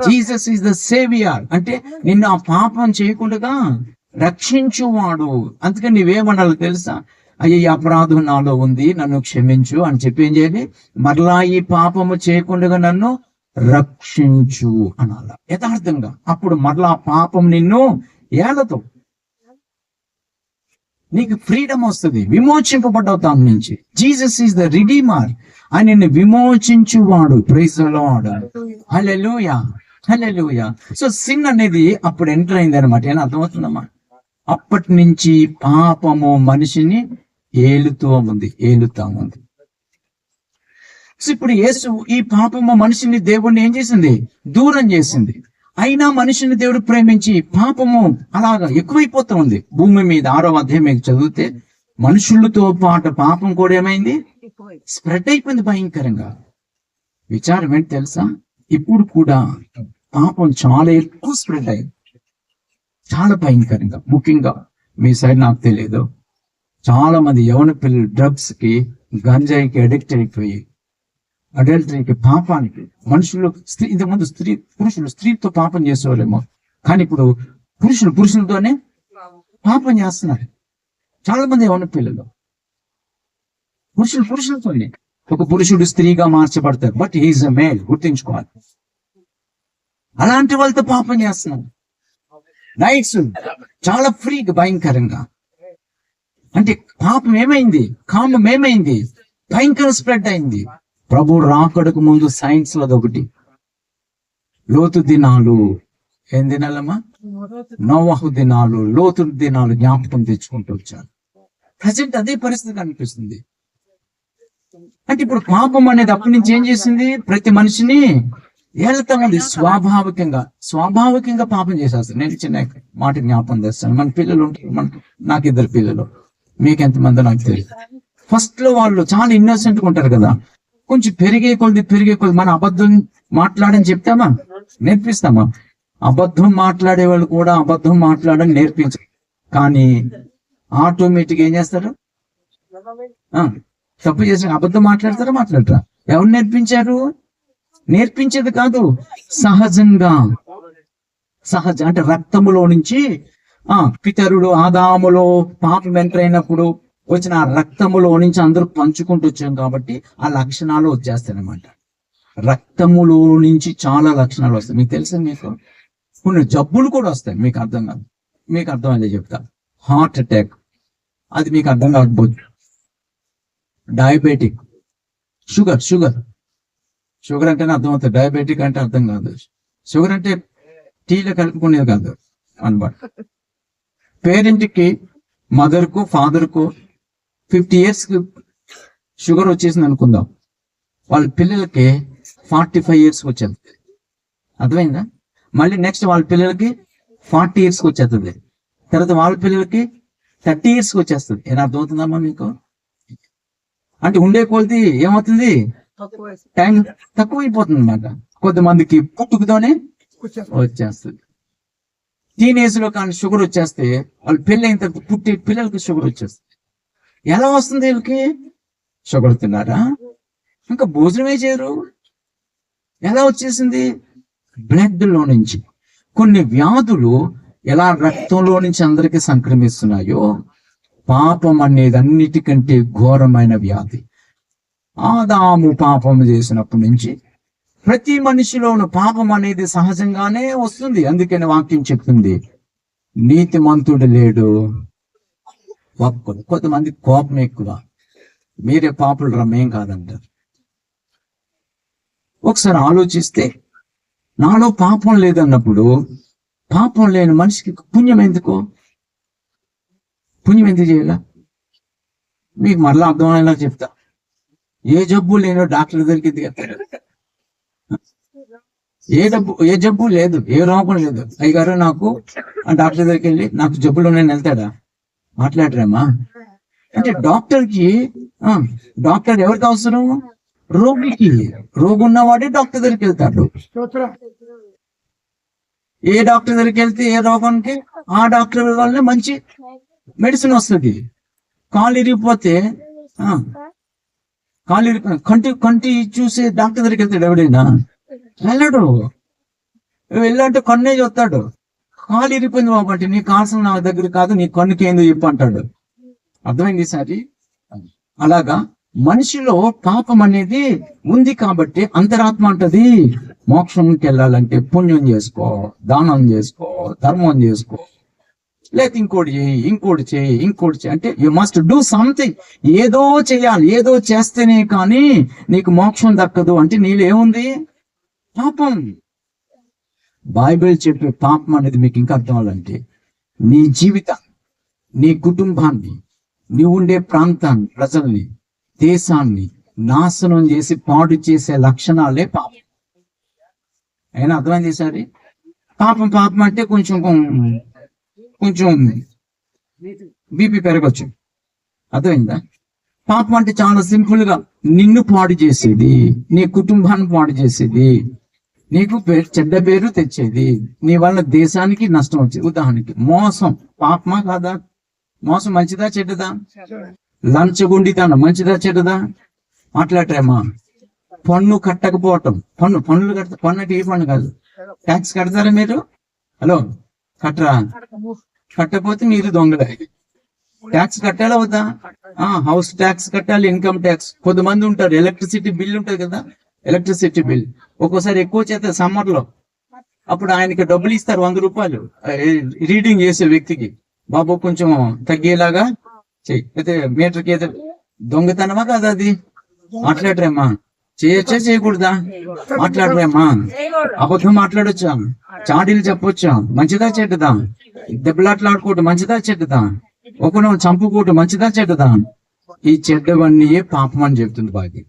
జీసస్ ఈస్ ద సేవియర్, అంటే నిన్ను ఆ పాపం చేయకుండా రక్షించువాడు. అందుకని నువ్వేమనాలి తెలుసా? అయ్యే ఈ అపరాధం నాలో ఉంది, నన్ను క్షమించు అని చెప్పి ఏం చేయాలి? మరలా ఈ పాపము చేయకుండా నన్ను రక్షించు అనాల యథార్థంగా. అప్పుడు మరలా పాపం నిన్ను ఏలతో, నీకు ఫ్రీడమ్ వస్తుంది, విమోచింపబడ్డావు దాని నుంచి. జీసస్ ఈస్ ద రిడీమర్, ఆయనని విమోచించువాడు. Praise the lord, hallelujah, hallelujah. So sin అనేది అప్పుడు ఎంటర్ అయింది అనమాట. ఏం అర్థమవుతుందమ్మా? అప్పటి నుంచి పాపము మనిషిని ఏలుతూ ఉంది. సో ఇప్పుడు యేసు ఈ పాపము మనిషిని, దేవుడిని ఏం చేసింది? దూరం చేసింది. అయినా మనిషిని దేవుడు ప్రేమించి పాపము అలాగా ఎక్కువైపోతూ ఉంది భూమి మీద. 6వ అధ్యాయం మీకు చదివితే మనుషులతో పాటు పాపం కూడా ఏమైంది? స్ప్రెడ్ అయిపోయింది భయంకరంగా. విచారం ఏంటి తెలుసా? ఇప్పుడు కూడా పాపం చాలా ఎక్కువ స్ప్రెడ్ అయింది, చాలా భయంకరంగా. ముఖ్యంగా మీ సైడ్ నాకు తెలియదు, చాలా మంది యవన పిల్లలు డ్రగ్స్ కి, గంజాయికి అడిక్ట్ అయిపోయి, అడల్టరీకి, పాపానికి. మనుషులు ఇంతకుముందు పురుషులు స్త్రీతో పాపం చేసేవాళ్ళేమో, కానీ ఇప్పుడు పురుషులతోనే పాపం చేస్తున్నారు. చాలా మంది యవన పిల్లలు పురుషులతోనే. ఒక పురుషుడు స్త్రీగా మార్చబడతారు, బట్ హీఈస్ ఎ మేల్, గుర్తించుకోవాలి. అలాంటి వాళ్ళతో పాపం చేస్తున్నారు. నైట్స్ చాలా ఫ్రీగా, భయంకరంగా. అంటే పాపం ఏమైంది? కామం ఏమైంది? భయంకర స్ప్రెడ్ అయింది. ప్రభు రాకడకు ముందు సైన్స్ లో ఒకటి, లోతు దినాలు. ఏం దినాలమ్మా? నోవహు దినాలు, లోతు దినాలు జ్ఞాపకం తెచ్చుకుంటూ వచ్చాను. ప్రజెంట్ అదే పరిస్థితి కనిపిస్తుంది. అంటే ఇప్పుడు పాపం అనేది అప్పటి నుంచి ఏం చేసింది? ప్రతి మనిషిని ఏళ్తా ఉంది. స్వాభావికంగా పాపం చేసేస్తారు. నేను చిన్న మాట జ్ఞాపకం చేస్తాను. మన పిల్లలు ఉంటారు, నాకు 2 పిల్లలు, మీకు ఎంతమందో నాకు తెలియదు. ఫస్ట్ లో వాళ్ళు చాలా ఇన్నోసెంట్ గా ఉంటారు కదా. కొంచెం పెరిగే కొద్ది మన అబద్ధం మాట్లాడని చెప్తామా? నేర్పిస్తామా? అబద్ధం మాట్లాడే వాళ్ళు కూడా అబద్ధం మాట్లాడని నేర్పించరు. కానీ ఆటోమేటిక్ ఏం చేస్తారు? తప్పు చేసిన అబద్ధం మాట్లాడరా? ఎవరు నేర్పించారు? నేర్పించేది కాదు, సహజంగా. అంటే రక్తములో నుంచి, పితరుడు ఆదాములో పాపం ఎంటర్ అయినప్పుడు వచ్చిన ఆ రక్తములో నుంచి అందరూ పంచుకుంటూ వచ్చాం కాబట్టి ఆ లక్షణాలు వచ్చేస్తాయి అన్నమాట. రక్తములో నుంచి చాలా లక్షణాలు వస్తాయి. మీకు తెలుసా? మీకు కొన్ని జబ్బులు కూడా వస్తాయి. మీకు అర్థం కాదు, మీకు అర్థమైందే చెప్తా. హార్ట్ అటాక్, అది మీకు అర్థం కాకపోవచ్చు. డయాబెటిక్, షుగర్ అంటేనే అర్థమవుతుంది, డయాబెటిక్ అంటే అర్థం కాదు. షుగర్ అంటే టీలో కలుపుకునేది కాదు అనమాట. పేరెంట్కి, మదర్కు, ఫాదర్కు 50 years షుగర్ వచ్చేసింది అనుకుందాం, వాళ్ళ పిల్లలకి 45 years వచ్చేస్తుంది. అర్థమైందా? మళ్ళీ నెక్స్ట్ వాళ్ళ పిల్లలకి 40 years వచ్చేస్తుంది. తర్వాత వాళ్ళ పిల్లలకి 30 years వచ్చేస్తుంది. ఏం అర్థమవుతుందమ్మా మీకు? అంటే ఉండే కొలది ఏమవుతుంది? టైం తక్కువైపోతుంది అన్నమాట. కొంతమందికి పుట్టుకతోనే వచ్చేస్తుంది. టీనేజ్ లో కానీ షుగర్ వచ్చేస్తే, వాళ్ళు పెళ్ళైన తర్వాత పుట్టి పిల్లలకి షుగర్ వచ్చేస్తుంది. ఎలా వస్తుంది? వీళ్ళకి షుగర్ తిన్నారా, ఇంకా భోజనమే చేయరు. ఎలా వచ్చేసింది? బ్లడ్ లో నుంచి. కొన్ని వ్యాధులు ఎలా రక్తంలో నుంచి అందరికీ సంక్రమిస్తున్నాయో, పాపం అనేది అన్నిటికంటే ఘోరమైన వ్యాధి. ఆదాము పాపం చేసినప్పటి నుంచి ప్రతి మనిషిలోను పాపం అనేది సహజంగానే వస్తుంది. అందుకని వాక్యం చెప్తుంది, నీతిమంతుడు లేడు ఒక్కడు. కొంతమంది కోపం ఎక్కువ, మీరే పాపులు రమ్మేం కాదంటారు. ఒకసారి ఆలోచిస్తే, నాలో పాపం లేదన్నప్పుడు, పాపం లేని మనిషికి పుణ్యం ఎందుకు చేయాల? మీకు మరలా అర్థమయ్యేలా చెప్తా. ఏ జబ్బు లేనో డాక్టర్ దగ్గరికి దిగుతాడు. ఏ జబ్బు లేదు, ఏ రోగం లేదు. అయ్యగారు నాకు డాక్టర్ దగ్గరికి వెళ్ళి నాకు జబ్బులు ఉన్నాయని వెళ్తాడా? మాట్లాడరేమా? అంటే డాక్టర్ ఎవరికి అవసరం? రోగికి. రోగి ఉన్నవాడే డాక్టర్ దగ్గరికి వెళ్తాడు. ఏ డాక్టర్ దగ్గరికి వెళ్తే ఏ రోగానికి ఆ డాక్టర్ వల్లనే మంచి మెడిసిన్ వస్తుంది. కాలు ఇరిగిపోతే కంటి చూసే డాక్టర్ దగ్గరికి వెళ్తాడు ఎవడైనా? వెళ్ళాడు. వెళ్ళంటే కన్నే చూస్తాడు. కాలు ఇరిగిపోయింది బాబు అంటే, నీ కాల్సిన నా దగ్గర కాదు, నీ కన్నుకి ఏందో చెప్పు అంటాడు. అర్థమైంది సారి. అలాగా మనిషిలో పాపం అనేది ఉంది కాబట్టి అంతరాత్మ అంటది మోక్షంకి వెళ్ళాలంటే పుణ్యం చేసుకో, దానం చేసుకో, ధర్మం చేసుకో, లేకపోతే ఇంకోటి చేయి అంటే యు మస్ట్ డూ సంథింగ్. ఏదో చేయాలి, ఏదో చేస్తేనే కానీ నీకు మోక్షం దక్కదు. అంటే నీలో ఏముంది? పాపం. బైబిల్ చెప్పే పాపం అనేది మీకు ఇంకా అర్థం అవ్వాలంటే నీ జీవితాన్ని, నీ కుటుంబాన్ని, నీ ఉండే ప్రాంతాన్ని, ప్రజల్ని, దేశాన్ని నాశనం చేసి పాడు చేసే లక్షణాలే పాపం. అయినా అర్థమైంది సారి. పాపం అంటే కొంచెం బీపీ పెరగచ్చు. అర్థమైందా? పాపం అంటే చాలా సింపుల్ గా నిన్ను పాడు చేసేది, నీ కుటుంబాన్ని పాడు చేసేది, నీకు చెడ్డ పేరు తెచ్చేది, నీ వల్ల దేశానికి నష్టం వచ్చేది. ఉదాహరణకి మోసం పాపమా కాదా? మోసం మంచిదా చెడ్డదా? లంచగొండితనం మంచిదా చెడ్డదా? మాట్లాడరేమా? పన్ను కట్టకపోవటం, పన్నులు పన్ను అంటే ఏ పన్ను కాదు, ట్యాక్స్ కడతారా మీరు? హలో, కట్టరా? కట్టకపోతే మీరు దొంగలే. ట్యాక్స్ కట్టాలా వద్దా? హౌస్ ట్యాక్స్ కట్టాలి, ఇన్కమ్ ట్యాక్స్. కొంతమంది ఉంటారు, ఎలక్ట్రిసిటీ బిల్ ఉంటుంది కదా, ఎలక్ట్రిసిటీ బిల్ ఒక్కోసారి ఎక్కువ చేస్తారు సమ్మర్ లో. అప్పుడు ఆయనకి డబ్బులు ఇస్తారు 100 రూపాయలు రీడింగ్ చేసే వ్యక్తికి, బాబు కొంచెం తగ్గేలాగా చెయ్యి. అయితే మీటర్కి ఏదో దొంగతనమా కాదా అది? మాట్లాడరేమ్మా? చేయొచ్చా చేయకూడదా? మాట్లాడరేమ్మా? అబద్ధం మాట్లాడొచ్చా? చాడీలు చెప్పొచ్చా? మంచిదా చెడ్డదా? దెబ్బలాట్లాడుకోవటం మంచిదా చెడ్డదా? ఒకరు చంపుకోవటం మంచిదా చెడ్డదా? ఈ చెడ్డవన్నీ పాపం అని చెప్తుంది బాగా.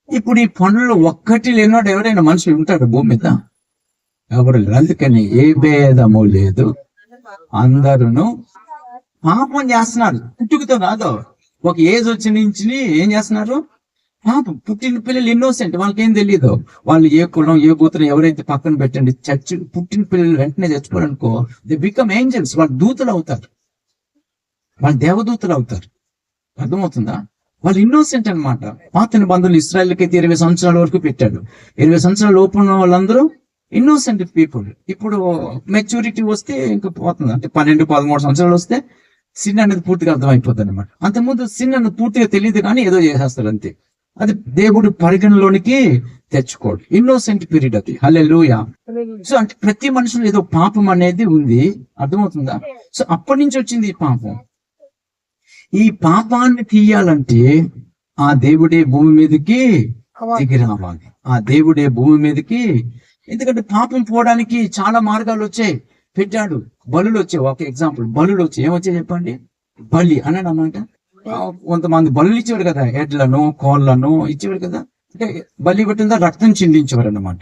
ఇప్పుడు ఈ పనులు ఒక్కటి లేనాడు ఎవరైనా మనుషులు ఉంటాడు భూమి మీద? ఎవరు లేరు. అందుకని ఏ భేదము లేదు, అందరూ పాపం చేస్తున్నారు. పుట్టుకతో కాదు, ఒక ఏజ్ వచ్చి నుంచి ఏం చేస్తున్నారు? పాపం. పుట్టిన పిల్లలు ఇన్నోసెంట్, వాళ్ళకేం తెలియదు. వాళ్ళు ఏ కులం ఏ గోత్రం ఎవరైతే పక్కన పెట్టండి, చర్చ్ పుట్టిన పిల్లలు వెంటనే చచ్చిపోరనుకో, దే బికమ్ ఏంజల్స్. వాళ్ళు దూతలు అవుతారు, వాళ్ళు దేవదూతలు అవుతారు. అర్థమవుతుందా? వాళ్ళు ఇన్నోసెంట్ అనమాట. పాత నిబంధనలు ఇశ్రాయేలుకి అయితే 20 సంవత్సరాల వరకు పెట్టాడు. 20 సంవత్సరాల లోపు ఉన్న వాళ్ళందరూ ఇన్నోసెంట్ పీపుల్. ఇప్పుడు మెచ్యూరిటీ వస్తే ఇంకా పోతుంది. అంటే 12-13 సంవత్సరాలు వస్తే సిన్ అనేది పూర్తిగా అర్థమైపోతుంది అనమాట. అంతకుముందు సిన్ అనేది పూర్తిగా తెలియదు కానీ ఏదో చేసేస్తారు అంతే. అది దేవుడు పరిగణలోనికి తెచ్చుకోడు. ఇన్నోసెంట్ పీరియడ్ అది. హల్లెలూయా. సో అంటే ప్రతి మనుషులు ఏదో పాపం అనేది ఉంది. అర్థమవుతుందా? సో అప్పటి నుంచి వచ్చింది ఈ పాపం. ఈ పాపాన్ని తీయాలంటే ఆ దేవుడే భూమి మీదకి దిగి రావాలి. ఆ దేవుడే భూమి మీదకి, ఎందుకంటే పాపం పోవడానికి చాలా మార్గాలు వచ్చాయి, పెట్టాడు. బలులు వచ్చాయి. ఒక ఎగ్జాంపుల్, బలులు వచ్చాయి. ఏమొచ్చాయి చెప్పండి? బలి అన్నాడు అన్నమాట. కొంతమంది బలులు ఇచ్చేవాడు కదా, ఎడ్లను కోళ్లను ఇచ్చేవాడు కదా. అంటే బలి పెట్టిన రక్తం చిందించేవాడు అన్నమాట.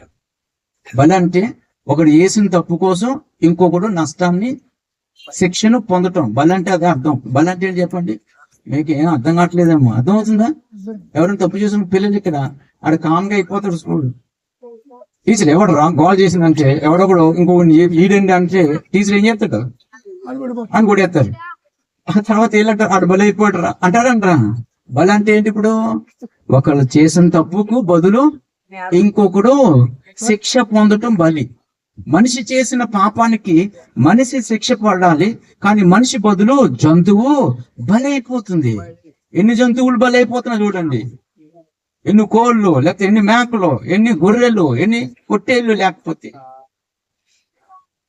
బలి అంటే ఒకడు వేసిన తప్పు కోసం ఇంకొకడు నష్టాన్ని, శిక్షను పొందటం. బలి అంటే అదే అర్థం. బలి అంటే ఏంటి చెప్పండి? మీకు ఏం అర్థం కావట్లేదేమో. అర్థం అవుతుందా? ఎవరైనా తప్పు చేసిన పిల్లలు ఇక్కడ ఆడ కామ్గా అయిపోతాడు స్కూల్. టీచర్ ఎవడు గోల్ చేసిందంటే ఎవడొకడు ఇంకొకటి ఈడండి అంటే టీచర్ ఏం చేస్తాడు? అని కొడేస్తారు. ఆ తర్వాత వీళ్ళంటారు ఆడు బలి అయిపోయాడు అంటారంటారా? బలి అంటే ఏంటి? ఇప్పుడు ఒకళ్ళు చేసిన తప్పుకు బదులు ఇంకొకడు శిక్ష పొందటం బలి. మనిషి చేసిన పాపానికి మనిషి శిక్ష పడాలి, కానీ మనిషి బదులు జంతువు బలైపోతుంది. ఎన్ని జంతువులు బలైపోతున్నాయి చూడండి. ఎన్ని కోళ్ళు, లేకపోతే ఎన్ని మేకలు, ఎన్ని గొర్రెలు, ఎన్ని పొట్టేళ్ళు లేకపోతే.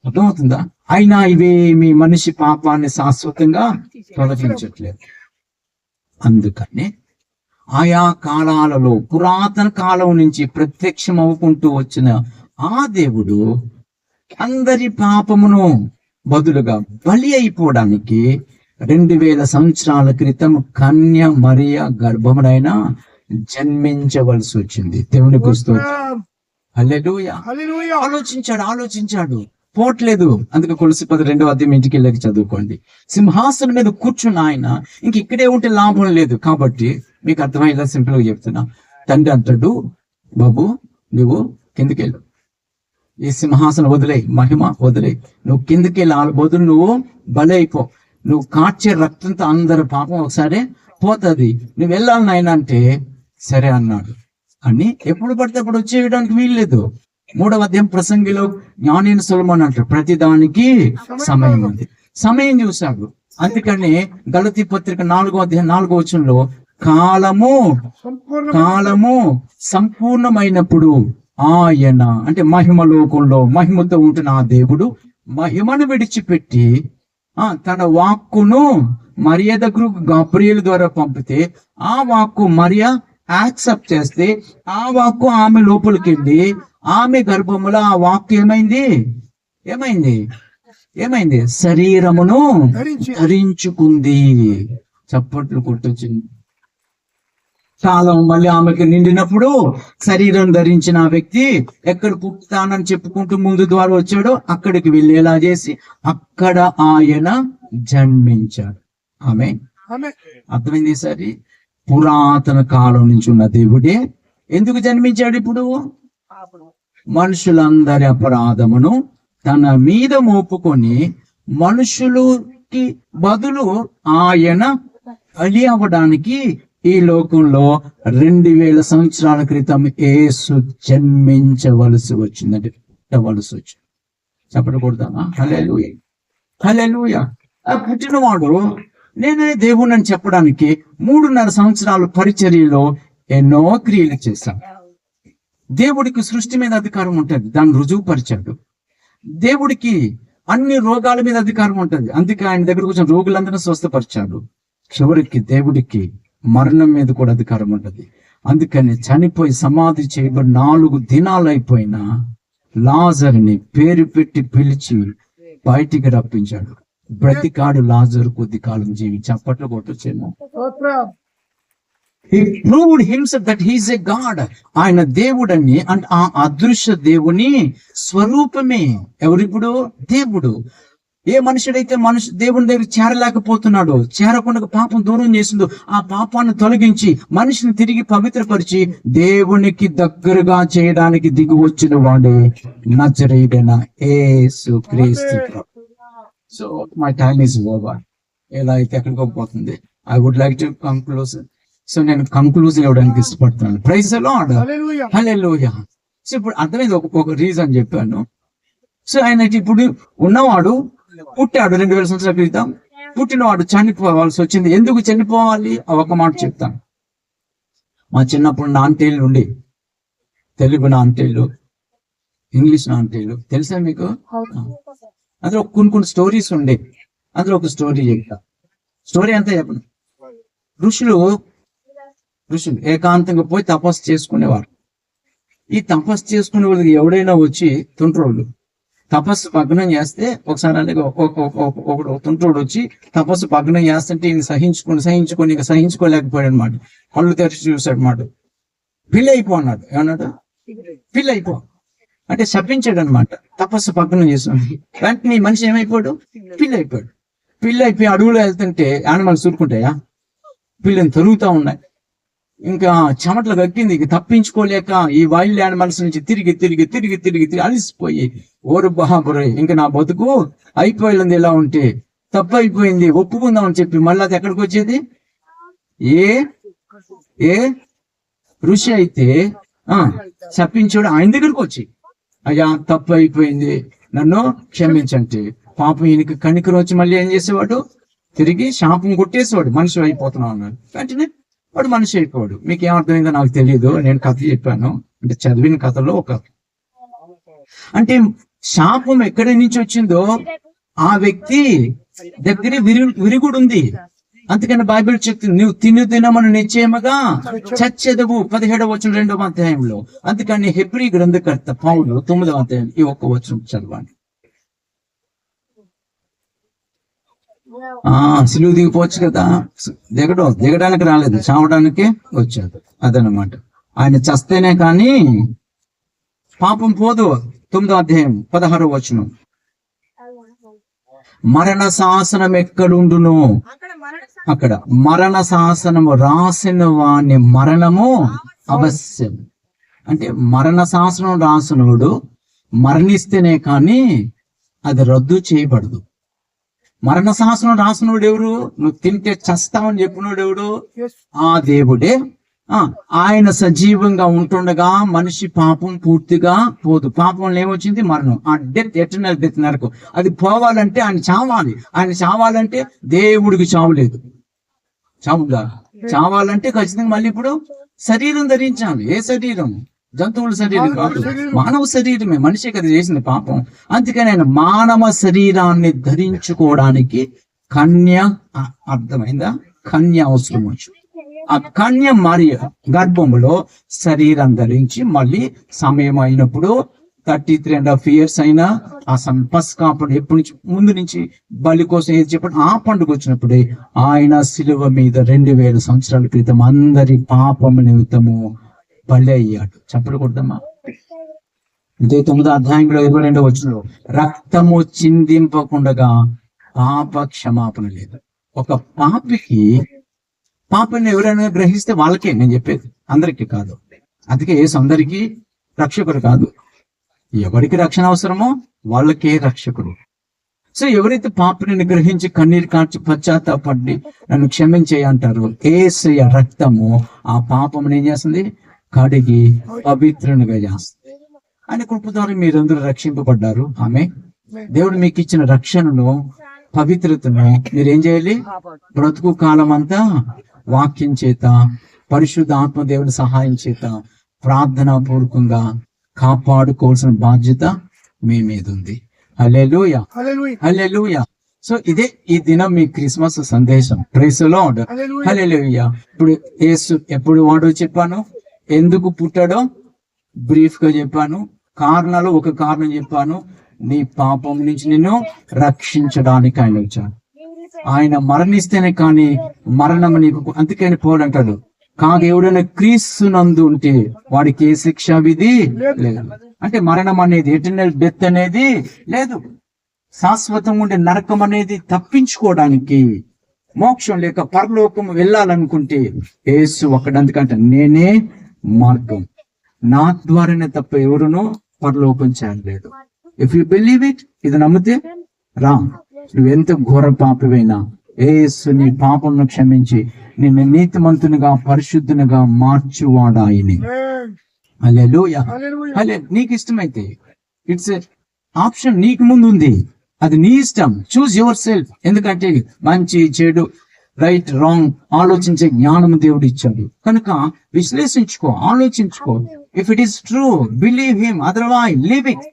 అర్థమవుతుందా? అయినా ఇవేమి మనిషి పాపాన్ని శాశ్వతంగా తొలగించట్లేదు. అందుకని ఆయా కాలాలలో పురాతన కాలం నుంచి ప్రత్యక్షం అవ్వుకుంటూ వచ్చిన ఆ దేవుడు అందరి పాపమును బదులుగా బలి అయిపోవడానికి 2000 సంవత్సరాల క్రితం కన్య మరియ గర్భమునైనా జన్మించవలసి వచ్చింది. దేవునికి స్తోత్రం. హల్లెలూయా. ఆలోచించాడు పోట్లేదు. అందుకే కొలసి 12వ అధ్యాయం ఇంటికి వెళ్ళి చదువుకోండి. సింహాసనం మీద కూర్చున్న ఆయన ఇంక ఇక్కడే ఉంటే లాభం లేదు. కాబట్టి మీకు అర్థమయ్యేలా సింపుల్ గా చెప్తున్నా. తండ్రి అంటాడు, బాబు నువ్వు కిందికి వెళ్ళు, ఈ సింహాసనం వదిలే, మహిమ వదిలే, నువ్వు కిందకి వెళ్ళి బదులు నువ్వు బలైపో. నువ్వు కాచే రక్తంతో అందరి పాపం ఒకసారి పోతుంది, నువ్వు వెళ్ళాలి నాయన అంటే సరే అన్నాడు. అని ఎప్పుడు పడితే అప్పుడు వచ్చేయడానికి వీల్లేదు. 3వ అధ్యాయం ప్రసంగిలో జ్ఞానైన సొలొమోను అంటాడు, ప్రతిదానికి సమయం ఉంది. సమయం చూశాడు. అందుకని గలతీ పత్రిక 4వ అధ్యాయం 4వ వచనంలో కాలము సంపూర్ణమైనప్పుడు ఆయన, అంటే మహిమ లోకంలో మహిమతో ఉంటున్న ఆ దేవుడు మహిమను విడిచిపెట్టి తన వాక్కును మరియ దగ్గర గబ్రియేలు ద్వారా పంపితే, ఆ వాక్కు మరియ యాక్సెప్ట్ చేస్తే, ఆ వాక్కు ఆమె లోపలికి వెళ్ళి ఆమె గర్భములో ఆ వాక్కు ఏమైంది శరీరమును ధరించుకుంది. చప్పట్లు కొట్టొచ్చింది. కాలం మళ్ళీ ఆమెకి నిండినప్పుడు శరీరం ధరించిన ఆ వ్యక్తి ఎక్కడ పుట్టానని చెప్పుకుంటూ ముందు ద్వారా వచ్చాడో అక్కడికి వెళ్ళేలా చేసి అక్కడ ఆయన జన్మించాడు. ఆమె అర్థమైంది. సరి పురాతన కాలం నుంచి ఉన్న దేవుడే ఎందుకు జన్మించాడు? ఇప్పుడు మనుషులందరి అపరాధమును తన మీద మోపుకొని మనుషులకి బదులు ఆయన బలి అవ్వడానికి ఈ లోకంలో 2000 సంవత్సరాల క్రితం యేసు జన్మించవలసి వచ్చిందంటే పుట్టవలసి వచ్చింది. చెప్పకూడదా? హల్లెలూయా, హల్లెలూయా. ఆ పుట్టినవాడు నేనే దేవుణ్ణి అని చెప్పడానికి 3.5 సంవత్సరాల పరిచర్యలో ఎన్నో క్రియలు చేశాను. దేవుడికి సృష్టి మీద అధికారం ఉంటుంది, దాన్ని రుజువుపరిచాడు. దేవుడికి అన్ని రోగాల మీద అధికారం ఉంటుంది, అందుకే ఆయన దగ్గరకు వచ్చిన రోగులందరినీ స్వస్థపరిచాడు. చివరికి దేవుడికి మరణం మీద కూడా అధికారం ఉంటుంది. అందుకని చనిపోయి సమాధి చేయబడి 4 దినాలు అయిపోయినా లాజరుని పేరు పెట్టి పిలిచి బయటికి రప్పించాడు. బ్రతికాడు లాజరు కొద్ది కాలం జీవి. చప్పట్లు కొట్టొచ్చేమో. He proved himself that he is a God. ఆయన దేవుడని, అంటే ఆ అదృశ్య దేవుని స్వరూపమే. ఎవరిప్పుడు? దేవుడు. ఏ మనుషుడైతే దేవుని దగ్గర చేరలేకపోతున్నాడో, చేరకుండా పాపం దూరం చేసిందో, ఆ పాపాన్ని తొలగించి మనిషిని తిరిగి పవిత్రపరిచి దేవునికి దగ్గరగా చేయడానికి దిగి వచ్చిన వాడే నజరేయుడైన యేసుక్రీస్తు. So my time is over. ఎలా అయితే ఎక్కడికి పోతుంది. I would like to conclude. So నేను కంక్లూజన్ ఇవ్వడానికి ఇష్టపడుతున్నాను. Praise the lord, hallelujah. So ఇప్పుడు అర్థమైంది, ఒక రీజన్ చెప్పాను. సో ఆయన ఇప్పుడు ఉన్నవాడు పుట్టాడు 2000 సంవత్సరాల క్రితం. పుట్టినవాడు చనిపోవాల్సి వచ్చింది. ఎందుకు చనిపోవాలి? ఒక మాట చెప్తాను. మా చిన్నప్పుడు నాంటేళ్ళు ఉండి, తెలుగు నాంటేళ్ళు, ఇంగ్లీష్ నాంటేళ్ళు తెలుసా మీకు? అందులో కొన్ని స్టోరీస్ ఉండే. అందులో ఒక స్టోరీ చెప్తా. స్టోరీ అంతా చెప్పను. ఋషులు ఏకాంతంగా పోయి తపస్సు చేసుకునేవారు. ఈ తపస్సు చేసుకునే వాళ్ళకి ఎవడైనా వచ్చి తుంట్రోళ్ళు తపస్సు భగ్నం చేస్తే, ఒకసారి అలాగే ఒకడు తుంట్రోడు వచ్చి తపస్సు భగ్నం చేస్తుంటే ఈయన సహించుకొని ఇక సహించుకోలేకపోయాడు అనమాట. కళ్ళు తెరిచి చూసాడు మాట. పిల్లి అయిపో అన్నాడు. ఏమన్నాడు? పిల్లి అయిపో అంటే శపించాడు అనమాట. తపస్సు భగ్నం చేసాడు. వెంటనే మనిషి ఏమైపోయాడు? పిల్లి అయిపోయాడు. పిల్లి అయిపోయి అడవులో వెళ్తుంటే యానిమల్స్ ఊరుకుంటాయా? పిల్లని తరుగుతా ఉన్నాయి. ఇంకా చెమటలు గక్కింది. ఇక తప్పించుకోలేక ఈ వైల్డ్ యానిమల్స్ నుంచి తిరిగి అలిసిపోయి, ఓరు బాబురే ఇంకా నా బతుకు అయిపోయింది, ఇలా ఉంటే తప్పు అయిపోయింది, ఒప్పుకుందాం అని చెప్పి మళ్ళీ అది ఎక్కడికి వచ్చేది? ఏ ఋషి అయితే శపించాడు ఆయన దగ్గరకు వచ్చి, అయ్యా తప్పు అయిపోయింది, నన్ను క్షమించండి. పాపం ఈయనకి కణికరు వచ్చి మళ్ళీ ఏం చేసేవాడు? తిరిగి శాపం కొట్టేసేవాడు. మనిషి అయిపోతున్నావు అన్నాడు. వెంటనే వాడు మనిషి అయిపోయాడు. మీకు ఏమర్థమైందో నాకు తెలియదు, నేను కథ చెప్పాను. అంటే చదివిన కథలో ఒక, అంటే శాపం ఎక్కడి నుంచి వచ్చిందో ఆ వ్యక్తి దగ్గర విరుగుడు ఉంది. అందుకని బైబిల్ చెప్తుంది, నువ్వు తినమని నిశ్చయముగా చచ్చెదవు 17వ వచనం 2వ అధ్యాయంలో. అందుకని హెబ్రీ గ్రంథకర్త పౌలు 9వ అధ్యాయం ఈ ఒక్క వచనం చదవండి. సిలువు దిగిపోవచ్చు కదా. దిగడానికి రాలేదు, చావడానికి వచ్చాడు. అదనమాట. ఆయన చస్తేనే కానీ పాపం పోదు. 9వ అధ్యాయం 16వ వచనం. మరణ శాసనం ఎక్కడుండును? అక్కడ మరణ శాసనము రాసిన వాని మరణము అవశ్యం. అంటే మరణ శాసనం రాసినోడు మరణిస్తేనే కానీ అది రద్దు చేయబడదు. మరణ శాసనం రాసినోడు ఎవరు? నువ్వు తింటే చస్తావని చెప్పినోడు ఎవడు? ఆ దేవుడే ఆయన సజీవంగా ఉంటుండగా మనిషి పాపం పూర్తిగా పోదు. పాపంలో ఏమొచ్చింది? మరణం. ఆ డెత్, ఎటర్నల్ డెత్, నరకం. అది పోవాలంటే ఆయన చావాలి. ఆయన చావాలంటే దేవుడికి చావు లేదు. చావుగా చావాలంటే ఖచ్చితంగా మళ్ళీ ఇప్పుడు శరీరం ధరించాలి. ఏ శరీరం? జంతువుల శరీరం కాదు, మానవ శరీరమే. మనిషి కదా చేసింది పాపం. అందుకని ఆయన మానవ శరీరాన్ని ధరించుకోవడానికి కన్య, అర్థమైందా? కన్య అవసరం వచ్చు. ఆ కన్య మరియ గర్భములో శరీరం ధరించి మళ్ళీ సమయం అయినప్పుడు 33.5 years అయినా ఆ పస్కాపడు ఎప్పటి నుంచి ముందు నుంచి బలి కోసం ఏది చెప్పండి, ఆ పండుగ వచ్చినప్పుడే ఆయన శిలువ మీద 2000 సంవత్సరాల క్రితం అందరి పాపము నిమిత్తము బలి అయ్యాడు. చెప్పలు కొడదామా? 9వ అధ్యాయంలో 22వ వచనంలో రక్తము చిందింపకుండగా పాప క్షమాపణ లేదు. ఒక పాపని ఎవరైనా గ్రహిస్తే వాళ్ళకే నేను చెప్పేది, అందరికీ కాదు. అందుకే యేసు అందరికీ రక్షకుడు కాదు. ఎవరికి రక్షణ అవసరమో వాళ్ళకే రక్షకుడు. సో ఎవరైతే పాపని గ్రహించి కన్నీరు కార్చి పశ్చాత్తాపడి నన్ను క్షమించే అంటారు, యేసయ్య రక్తము ఆ పాపముని ఏం చేస్తుంది? కడిగి పవిత్రునిగా చేస్తుంది. ఆయన కృప ద్వారా మీరందరూ రక్షింపబడ్డారు. ఆమె దేవుడు మీకు ఇచ్చిన రక్షణను, పవిత్రతను మీరేం చేయాలి? బ్రతుకు కాలం అంతా వాక్యం చేత, పరిశుద్ధ ఆత్మ దేవుని సహాయం చేత ప్రార్థనా పూర్వకంగా కాపాడుకోవాల్సిన బాధ్యత మీ మీద ఉంది. హల్లెలూయా, హల్లెలూయా. సో ఇదే ఈ దినం మీ క్రిస్మస్ సందేశం. ప్రైజ్ ది లార్డ్, హల్లెలూయా. ఇప్పుడు యేసు ఎప్పుడు వాడో చెప్పాను, ఎందుకు పుట్టాడో బ్రీఫ్ గా చెప్పాను, కారణాలు ఒక కారణం చెప్పాను, నీ పాపం నుంచి నిన్ను రక్షించడానికి ఆయన వచ్చాడు. ఆయన మరణిస్తేనే కానీ మరణం నీకు. అందుకని పౌలు అంటాడు, కాగా ఎవడైనా క్రీస్తునందు ఉంటే వాడికి ఏ శిక్ష విధి లేదు. అంటే మరణం అనేది, ఎటర్నల్ డెత్ అనేది లేదు. శాశ్వతంగా ఉండే నరకం అనేది తప్పించుకోవడానికి, మోక్షం లేక పరలోకం వెళ్ళాలనుకుంటే యేసు ఒక్కడు. అందుకంటే నేనే మార్గం, నా ద్వారానే తప్ప ఎవరునూ పరలోకం చేయలేదు. ఇఫ్ యు బిలీవ్ ఇట్, ఇది నమ్మితే రా. నువ్వెంత ఘోర పాపివైనా యేసు నీ పాపంను క్షమించి నిన్ను నీతిమంతునిగా, పరిశుద్ధునిగా మార్చువాడు ఆయనే. హల్లెలూయా, హల్లెలూయా. నీకు ఇష్టమైతే ఇట్స్ ఆప్షన్ నీకు ముందు ఉంది, అది నీ ఇష్టం. Choose your self. ఎందుకంటే మంచి చెడు, రైట్ రాంగ్ ఆలోచించే జ్ఞానం దేవుడు ఇచ్చాడు. కనుక విశ్లేషించుకో, ఆలోచించుకో. If it is true, believe him, otherwise leave it.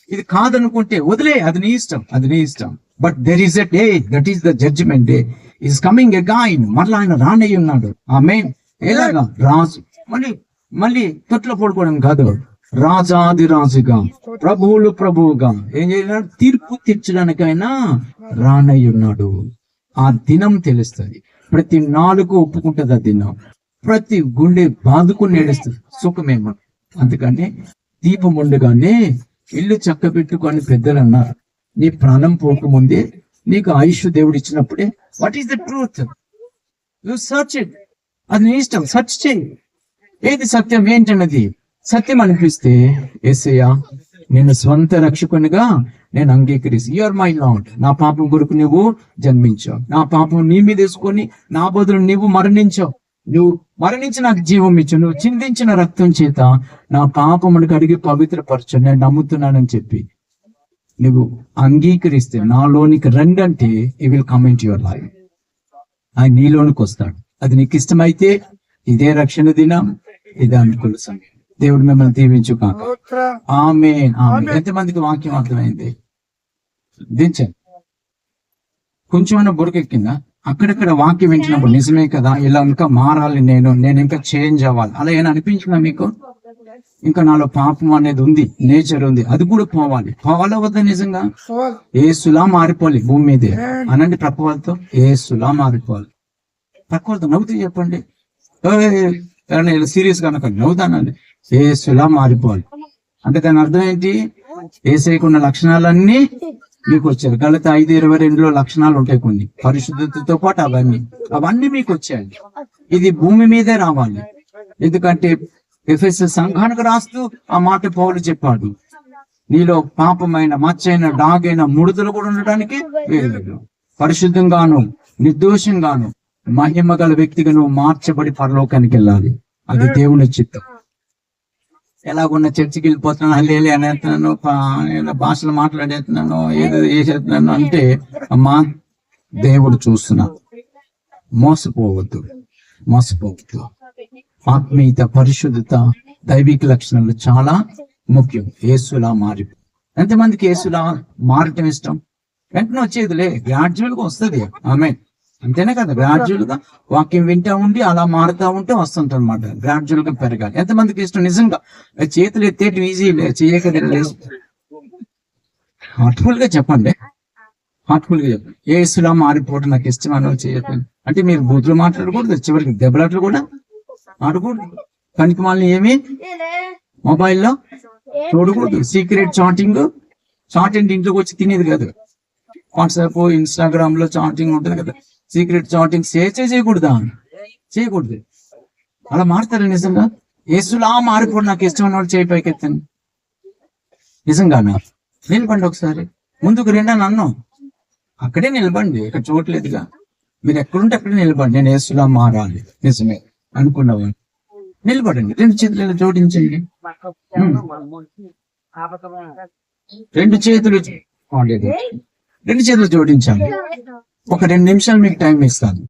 ఇది కాదనుకుంటే వదిలే, అది నీ ఇష్టం, అది నీ ఇష్టం. But there is a day, that is the judgement day is coming again. మరలా ఆయన రానయ్య ఉన్నాడు. ఆమేన్. ఎలాగా? రాజు. మళ్ళీ తొట్లో పడుకోవడం కాదు, రాజాది రాజుగా, ప్రభువులు ప్రభువుగా ఏం చేయాలి? తీర్పు తీర్చడానికైనా రానయ్య ఉన్నాడు. ఆ దినం తెలుస్తుంది. ప్రతి నాలుగు ఒప్పుకుంటుంది ఆ దినం. ప్రతి గుండె బాదుకుని ఏడుస్తుంది. సుఖమేమో. అందుకని దీపం ఉండగానే ఇల్లు చక్క పెట్టుకొని పెద్దలు అన్నారు, నీ ప్రాణం పోకముందే నీకు ఆయుష్ దేవుడు ఇచ్చినప్పుడే. What is the truth? You search it. అది నీ ఇష్టం, సర్చ్ చేయి. ఏది సత్యం, ఏంటన్నది సత్యం అనిపిస్తే యేసయ్యా నేను స్వంత రక్షకునిగా నేను అంగీకరిసి, యు ఆర్ మై లార్డ్. నా పాపం కొరకు నువ్వు జన్మించావు, నా పాపం నీ మీద వేసుకొని నా బదులు నువ్వు మరణించావు. నువ్వు మరణించి నాకు జీవం ఇచ్చావు. నువ్వు చిందించిన రక్తం చేత నా పాపమును కడిగి పవిత్రపరచు, నేను నమ్ముతున్నానని చెప్పి నువ్వు అంగీకరిస్తే, నాలోనికి రండి అంటే ఈ will come in to your life. ఆయన నీలోనికి వస్తాడు. అది నీకు ఇష్టమైతే ఇదే రక్షణ దినం, ఇదే అనుకూల సమయం. దేవుడు మిమ్మల్ని దీవించు కాక. ఆమేన్, ఆమేన్. ఎంతమందికి వాక్యం అర్థమైంది? దించండి. కొంచెమైనా బురకెక్కిందా? అక్కడక్కడ వాక్యం వింటున్నప్పుడు నిజమే కదా, ఇలా ఇంకా మారాలి, నేను ఇంకా చేంజ్ అవ్వాలి, అలా ఏమైనా అనిపించిందా మీకు? ఇంకా నాలో పాపం అనేది ఉంది, నేచర్ ఉంది, అది కూడా పోవాలా వద్దా? నిజంగా యేసులా మారిపోవాలి భూమి మీదే అనండి. ప్రక్కవాళ్ళతో యేసులా మారిపోవాలి. ప్రక్కవాళ్ళతో నవ్వుతూ చెప్పండి. సీరియస్ గా నవ్వుతానండి. యేసులా మారిపోవాలి అంటే దాని అర్థం ఏంటి? యేసయ్యకున్న లక్షణాలన్నీ మీకు వచ్చాయి. గలత 5:22 లక్షణాలు ఉంటాయి కొన్ని, పరిశుద్ధతతో పాటు అవన్నీ మీకు వచ్చాయండి. ఇది భూమి మీదే రావాలి. ఎందుకంటే ఎఫెససు సంఘానికి రాస్తూ ఆ మాట పౌలు చెప్పాడు, నీలో పాపమైన, మచ్చైన, డాగైన, ముడతలు కూడా ఉండడానికి వేయలేదు. పరిశుద్ధంగాను, నిర్దోషంగాను, మహిమ గల వ్యక్తిగా నువ్వు మార్చబడి పరలోకానికి వెళ్ళాలి. అది దేవుని చిత్తం. ఎలాగున్న చర్చికి వెళ్ళిపోతున్నాను, హల్లేలే అనేస్తున్నాను, ఏదో భాషలు మాట్లాడేస్తున్నాను, ఏదో చేసేస్తున్నాను అంటే, అమ్మా దేవుడు చూస్తున్నా, మోసపోవద్దు. ఆత్మీయత, పరిశుద్ధత, దైవిక లక్షణాలు చాలా ముఖ్యం. యేసులా మారి, ఎంతమందికి యేసులా మారటం ఇష్టం? వెంటనే వచ్చేదిలే, గ్రాడ్యువల్ గా వస్తుంది. ఆమె అంతేనే కదా, గ్రాడ్యువల్ గా వాక్యం వింటా ఉండి అలా మారుతా ఉంటే వస్తుంటారు అనమాట. గ్రాడ్యువల్ గా పెరగాలి. ఎంతమందికి ఇష్టం? నిజంగా చేతులు ఎత్తేటి ఈజీ, చేయక హార్ట్ఫుల్ గా చెప్పండి. యేసులా మారిపోవడం నాకు ఇష్టం అని చేయకండి. అంటే మీరు బూతులు మాట్లాడకూడదు, చివరికి దెబ్బలాట్లు కూడా ఆడకూడదు. కనుక మళ్ళీ ఏమి మొబైల్లో చూడకూడదు. సీక్రెట్ చాటింగ్ ఇంట్లోకి వచ్చి తినేది కాదు. వాట్సాప్, ఇన్స్టాగ్రామ్ లో చాటింగ్ ఉంటుంది కదా, సీక్రెట్ చాటింగ్ చేయకూడదు. అలా మారుతారు నిజంగా. యేసులా మారిపోవడం నాకు ఇష్టం అన్న వాళ్ళు చేయి పైకెత్తాను. నిజంగా నిలబండి, ఒకసారి ముందుకు రెండా నన్ను అక్కడే నిలబండి, ఇక్కడ చూడలేదుగా. మీరు ఎక్కడుంటే అక్కడే నిలబండి. నేను యేసులా మారాలి నిజమే అనుకున్నవాడిని. నిలబడండి, 2 చేతులు జోడించండి. 2 చేతులు జోడించండి. ఒక 2 నిమిషాలు మీకు టైం ఇస్తాను.